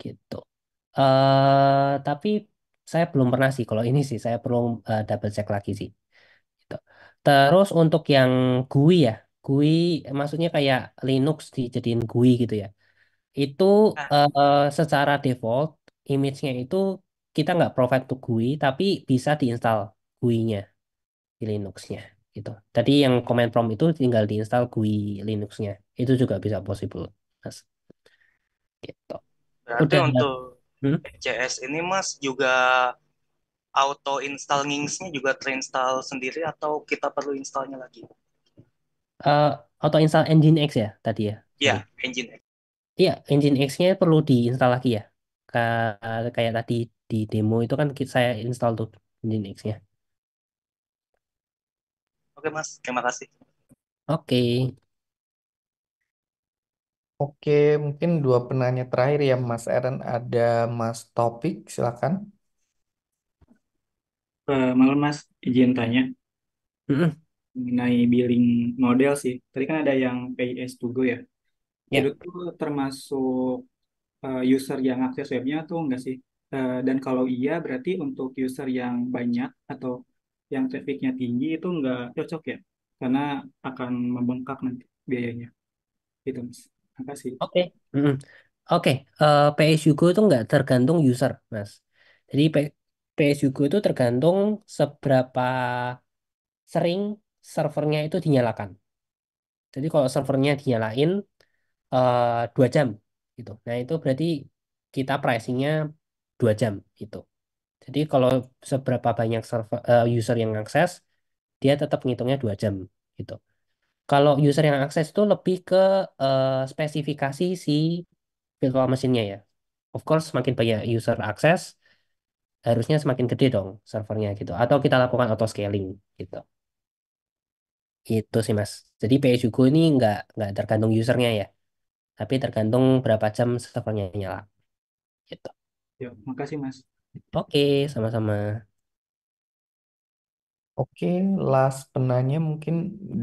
Speaker 2: gitu. Tapi saya belum pernah sih kalau ini sih saya perlu double check lagi sih. Gitu. Terus untuk yang GUI ya, GUI maksudnya kayak Linux dijadiin GUI gitu ya. Itu
Speaker 5: Nah,
Speaker 2: secara default image-nya itu kita nggak provide to GUI tapi bisa diinstal GUI-nya di Linux-nya gitu. Tadi yang command prompt itu tinggal diinstal GUI Linux-nya. Itu juga bisa possible, Mas. Gitu.
Speaker 5: berarti
Speaker 2: Udah.
Speaker 5: untuk
Speaker 2: Hmm?
Speaker 5: CS ini Mas juga auto install Nginx-nya juga terinstall sendiri atau kita perlu installnya lagi?
Speaker 2: eh Auto install Nginx ya tadi ya, sorry.
Speaker 5: Ya, engine.
Speaker 2: Iya, Nginx-nya perlu diinstal lagi ya. Kayak tadi di demo itu kan saya install tuh Nginx-nya.
Speaker 5: Oke Mas, terima kasih.
Speaker 2: Oke.
Speaker 1: Oke, mungkin dua penanya terakhir ya Mas Eren, ada Mas Topik, silakan.
Speaker 6: Malam Mas, izin tanya
Speaker 2: Mm-mm.
Speaker 6: mengenai billing model sih. Tadi kan ada yang pay as to go ya. Itu
Speaker 2: Ya,
Speaker 6: tuh termasuk user yang akses webnya tuh enggak sih? Dan kalau iya berarti untuk user yang banyak atau yang trafficnya tinggi itu enggak cocok ya? Karena akan membengkak nanti biayanya. Gitu Mas. Makasih.
Speaker 2: oke. Mm-mm. Oke, pay as you go itu nggak tergantung user, Mas. Jadi pay as you go itu tergantung seberapa sering servernya itu dinyalakan. Jadi kalau servernya dinyalain 2 jam gitu. Nah itu berarti kita pricingnya 2 jam gitu. Jadi kalau seberapa banyak user yang akses, dia tetap ngitungnya 2 jam gitu. Kalau user yang akses itu lebih ke spesifikasi si virtual machine-nya ya. Of course, semakin banyak user akses, harusnya semakin gede dong servernya gitu. Atau kita lakukan auto scaling gitu. Itu sih Mas. Jadi PSUGO ini nggak tergantung usernya ya, tapi tergantung berapa jam servernya nyala. Gitu.
Speaker 6: Yuk, makasih Mas.
Speaker 2: Oke, sama-sama.
Speaker 1: Oke, last penanya mungkin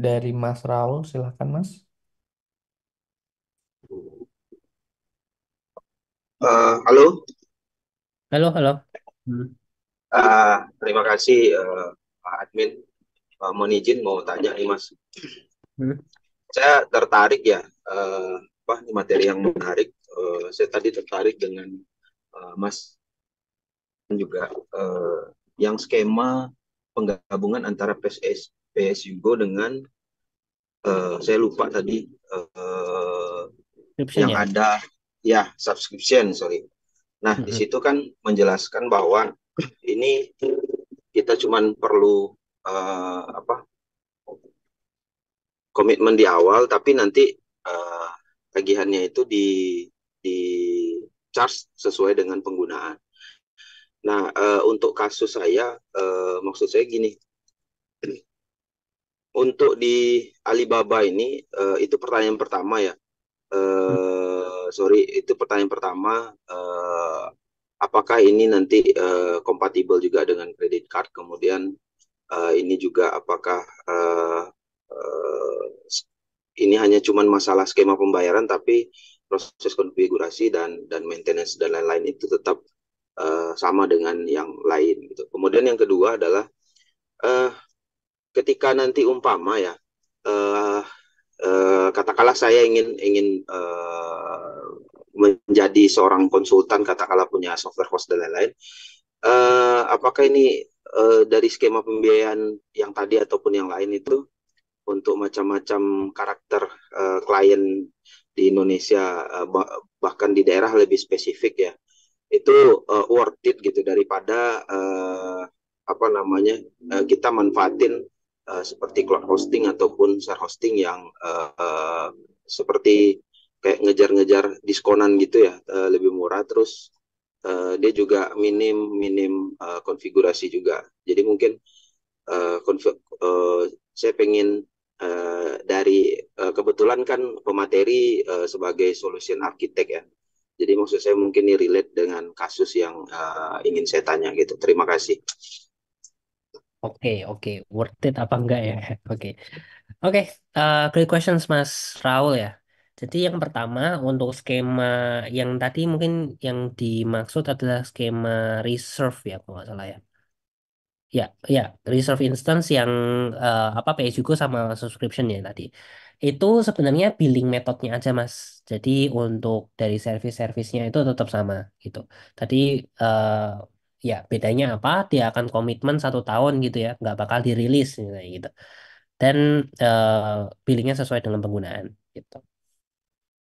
Speaker 1: dari Mas Raul, silakan Mas.
Speaker 7: Halo,
Speaker 2: Halo, halo. Hmm.
Speaker 7: terima kasih Pak Admin. Mohon izin mau tanya nih Mas.
Speaker 2: Hmm.
Speaker 7: Saya tertarik ya, apa ini materi yang menarik. Saya tadi tertarik dengan Mas juga yang skema penggabungan antara PSU Go dengan saya lupa tadi
Speaker 2: Description
Speaker 7: yang
Speaker 2: ya.
Speaker 7: ada ya subscription, sorry. Nah, di
Speaker 2: Mm-mm.
Speaker 7: situ kan menjelaskan bahwa ini kita cuman perlu apa komitmen di awal, tapi nanti tagihannya itu di charge sesuai dengan penggunaan. Nah, untuk kasus saya, maksud saya gini, untuk di Alibaba ini itu pertanyaan pertama ya. Sorry, itu pertanyaan pertama. Apakah ini nanti kompatibel juga dengan kredit card? Kemudian ini juga apakah ini hanya cuman masalah skema pembayaran, tapi proses konfigurasi dan maintenance dan lain-lain itu tetap sama dengan yang lain gitu. Kemudian yang kedua adalah uh, ketika nanti umpama ya uh, katakanlah saya ingin menjadi seorang konsultan, katakanlah punya software host dan lain-lain, apakah ini dari skema pembiayaan yang tadi ataupun yang lain itu untuk macam-macam karakter klien di Indonesia, bahkan di daerah lebih spesifik ya, itu worth it gitu daripada apa namanya kita manfaatin seperti cloud hosting ataupun share hosting yang seperti kayak ngejar-ngejar diskonan gitu ya, lebih murah, terus dia juga minim minim konfigurasi juga. Jadi mungkin saya pengen dari kebetulan kan pemateri sebagai solution architect ya. Jadi maksud saya mungkin ini relate dengan kasus yang ingin saya tanya gitu. Terima kasih.
Speaker 2: Oke, oke. Worth it apa enggak ya? Oke. Oke, great questions Mas Raul ya. Jadi yang pertama untuk skema yang tadi mungkin yang dimaksud adalah skema reserve ya, kalau nggak salah ya. Ya, ya, reserve instance yang apa pay as you go sama subscription ya tadi. Itu sebenarnya billing metodenya aja Mas. Jadi untuk dari service-servicenya itu tetap sama gitu. Tadi eh, ya bedanya apa? Dia akan komitmen 1 tahun gitu ya, nggak bakal dirilis gitu. Dan eh, billingnya sesuai dengan penggunaan gitu.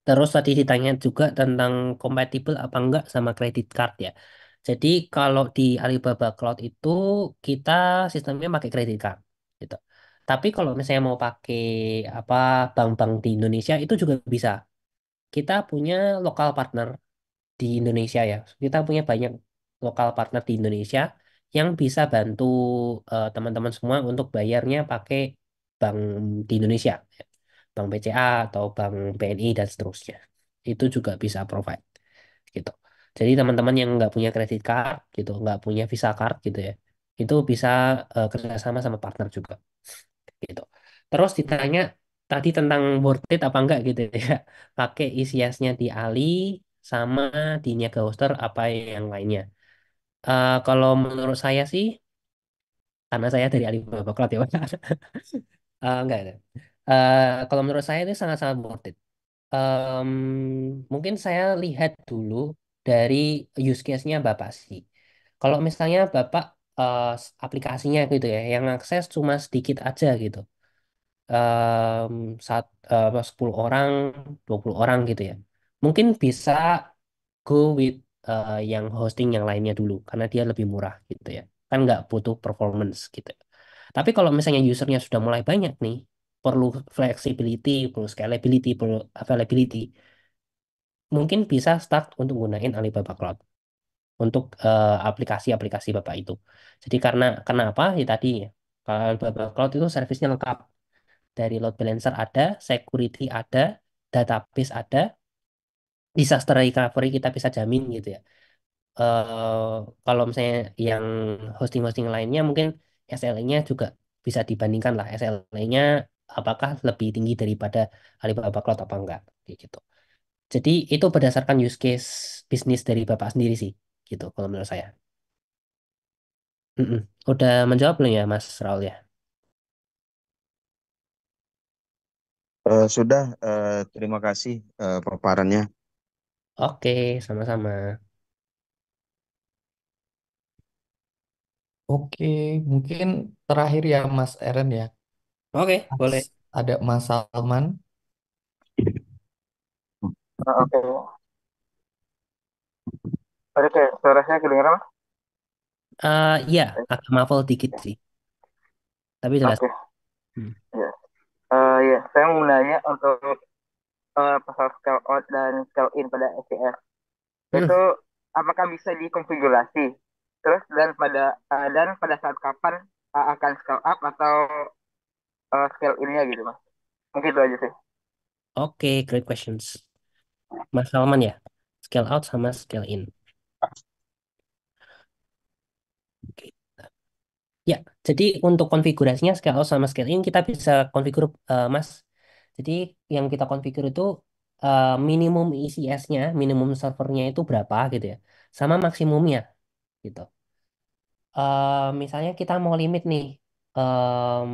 Speaker 2: Terus tadi ditanya juga tentang compatible apa enggak sama credit card ya. Jadi kalau di Alibaba Cloud itu kita sistemnya pakai credit card gitu. Tapi kalau misalnya mau pakai apa bank-bank di Indonesia itu juga bisa. Kita punya lokal partner di Indonesia ya. Kita punya banyak lokal partner di Indonesia yang bisa bantu teman-teman semua untuk bayarnya pakai bank di Indonesia, ya. Bank BCA atau bank BNI dan seterusnya. Itu juga bisa provide gitu. Jadi teman-teman yang nggak punya kredit card gitu, nggak punya Visa card gitu ya, itu bisa kerjasama sama partner juga gitu. Terus ditanya tadi tentang worth it apa enggak gitu ya. Pakai ICS-nya di Ali sama di Niaga Hoster apa yang lainnya. Kalau menurut saya sih, karena saya dari Alibaba Cloud ya, Pak. Enggak. Kalau menurut saya itu sangat-sangat worth it. Em, Mungkin saya lihat dulu dari use case-nya Bapak sih. Kalau misalnya Bapak aplikasinya gitu ya, yang akses cuma sedikit aja gitu. em, saat 10 orang, 20 orang gitu ya. Mungkin bisa go with yang hosting yang lainnya dulu karena dia lebih murah gitu ya. Kan nggak butuh performance gitu. Tapi kalau misalnya usernya sudah mulai banyak nih, perlu flexibility, perlu scalability, perlu availability, mungkin bisa start untuk gunain Alibaba Cloud untuk aplikasi-aplikasi Bapak itu. Jadi karena apa? Ya tadi ya, kalau Alibaba Cloud itu servisnya lengkap. Dari load balancer ada, security ada, database ada, disaster recovery kita bisa jamin gitu ya. Kalau misalnya yang hosting-hosting lainnya mungkin SLA-nya juga bisa dibandingkan lah. SLA-nya apakah lebih tinggi daripada Alibaba Cloud apa enggak kayak gitu. Jadi itu berdasarkan use case bisnis dari Bapak sendiri sih gitu kalau menurut saya. Mm-mm. Udah menjawab belum ya Mas Raul ya?
Speaker 7: Sudah, terima kasih paparannya.
Speaker 2: Oke, sama-sama.
Speaker 1: Oke, mungkin terakhir ya Mas Eren ya.
Speaker 2: Oke, boleh.
Speaker 1: Ada Mas Salman.
Speaker 3: Oke, oke, suara saya kedengeran, Mas?
Speaker 2: Iya, agak muffled dikit sih, tapi jelas.
Speaker 3: Oke,
Speaker 2: Hmm.
Speaker 3: ya. Ya, saya mau nanya untuk pasal scale out dan scale in pada SCS.
Speaker 2: Hmm.
Speaker 3: Itu apakah bisa dikonfigurasi? Terus dan pada saat kapan akan scale up atau scale in-nya gitu, Mas? Mungkin itu aja sih.
Speaker 2: Oke, great questions. Mas Salman ya, scale out sama scale in. Oke. Ya, jadi untuk konfigurasinya scale out sama scale in kita bisa konfigur, Mas. Jadi yang kita konfigur itu minimum ECS-nya, minimum servernya itu berapa gitu ya, sama maksimumnya gitu. Misalnya kita mau limit nih, em,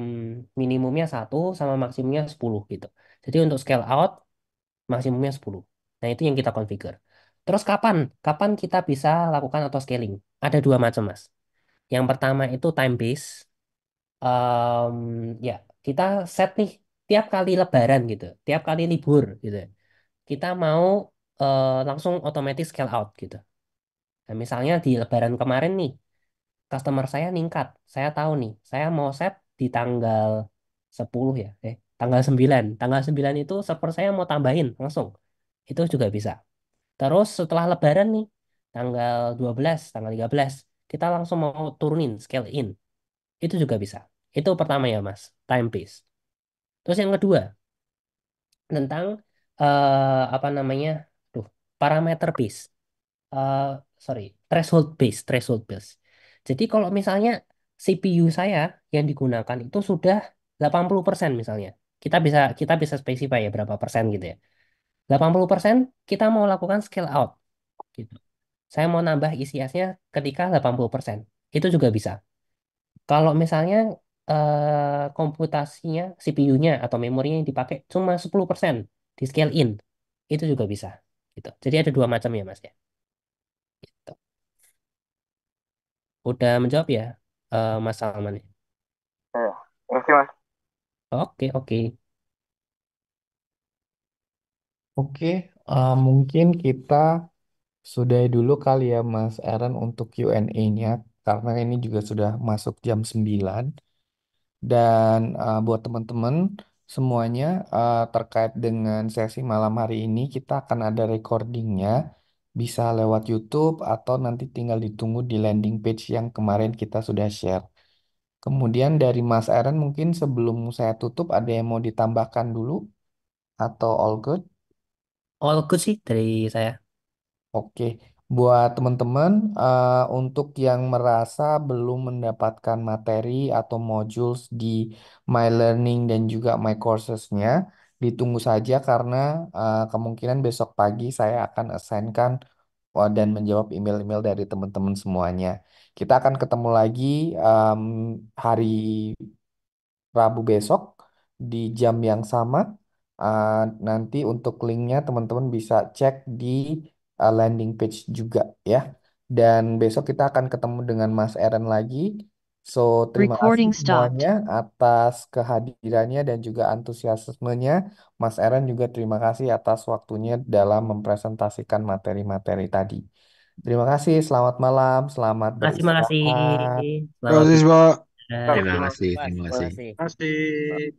Speaker 2: minimumnya 1 sama maksimumnya 10 gitu. Jadi untuk scale out maksimumnya 10. Nah, itu yang kita configure. Terus kapan? Kapan kita bisa lakukan auto scaling? Ada 2 macam, Mas. Yang pertama itu time base. Em, ya, kita set nih tiap kali lebaran gitu, tiap kali libur gitu. Kita mau langsung otomatis scale out gitu. Nah, misalnya di lebaran kemarin nih, customer saya ningkat. Saya tahu nih, saya mau set di tanggal 10 ya. Tanggal 9. Tanggal 9 itu server saya mau tambahin langsung. Itu juga bisa. Terus setelah lebaran nih, tanggal 12, tanggal 13, kita langsung mau turunin, scale in. Itu juga bisa. Itu pertama ya, Mas, time base. Terus yang kedua, tentang apa namanya? Tuh, parameter base. eh Sorry, threshold base. Jadi kalau misalnya CPU saya yang digunakan itu sudah 80% misalnya. Kita bisa spesify ya berapa persen gitu ya. 80% kita mau lakukan scale out gitu. Saya mau nambah isi esnya ketika 80%. Itu juga bisa. Kalau misalnya komputasinya, CPU-nya atau memorinya yang dipakai cuma 10% di scale in, itu juga bisa. Gitu. Jadi ada dua macam ya, Mas ya. Gitu. Udah menjawab ya, Mas Salman?
Speaker 5: Ya, oke Mas.
Speaker 2: Oke, oke.
Speaker 1: Oke, mungkin kita sudahi dulu kali ya Mas Aaron untuk Q&A-nya karena ini juga sudah masuk jam 9. Dan buat teman-teman semuanya terkait dengan sesi malam hari ini kita akan ada recordingnya bisa lewat YouTube atau nanti tinggal ditunggu di landing page yang kemarin kita sudah share. Kemudian dari Mas Aaron mungkin sebelum saya tutup ada yang mau ditambahkan dulu atau all good?
Speaker 2: All good sih dari saya.
Speaker 1: Oke, buat teman-teman untuk yang merasa belum mendapatkan materi atau modules di My Learning dan juga My Courses-nya, ditunggu saja karena kemungkinan besok pagi saya akan assign-kan dan menjawab email-email dari teman-teman semuanya. Kita akan ketemu lagi hari Rabu besok di jam yang sama. Uh, Nanti untuk linknya teman-teman bisa cek di landing page juga ya. Dan besok kita akan ketemu dengan Mas Eren lagi. So, terima kasih
Speaker 8: Recording stopped.
Speaker 1: semuanya atas kehadirannya dan juga antusiasmenya. Mas Eren juga terima kasih atas waktunya dalam mempresentasikan materi-materi tadi. Terima kasih, selamat malam, selamat
Speaker 2: Makasih, makasih.
Speaker 1: beristirahat.
Speaker 2: Selamat
Speaker 9: Pak.
Speaker 2: istirahat.
Speaker 5: Terima
Speaker 9: Terima
Speaker 5: kasih
Speaker 9: kasih,
Speaker 5: Mas.
Speaker 9: terima
Speaker 2: Terima
Speaker 9: kasih.
Speaker 2: kasih.
Speaker 3: Terima kasih.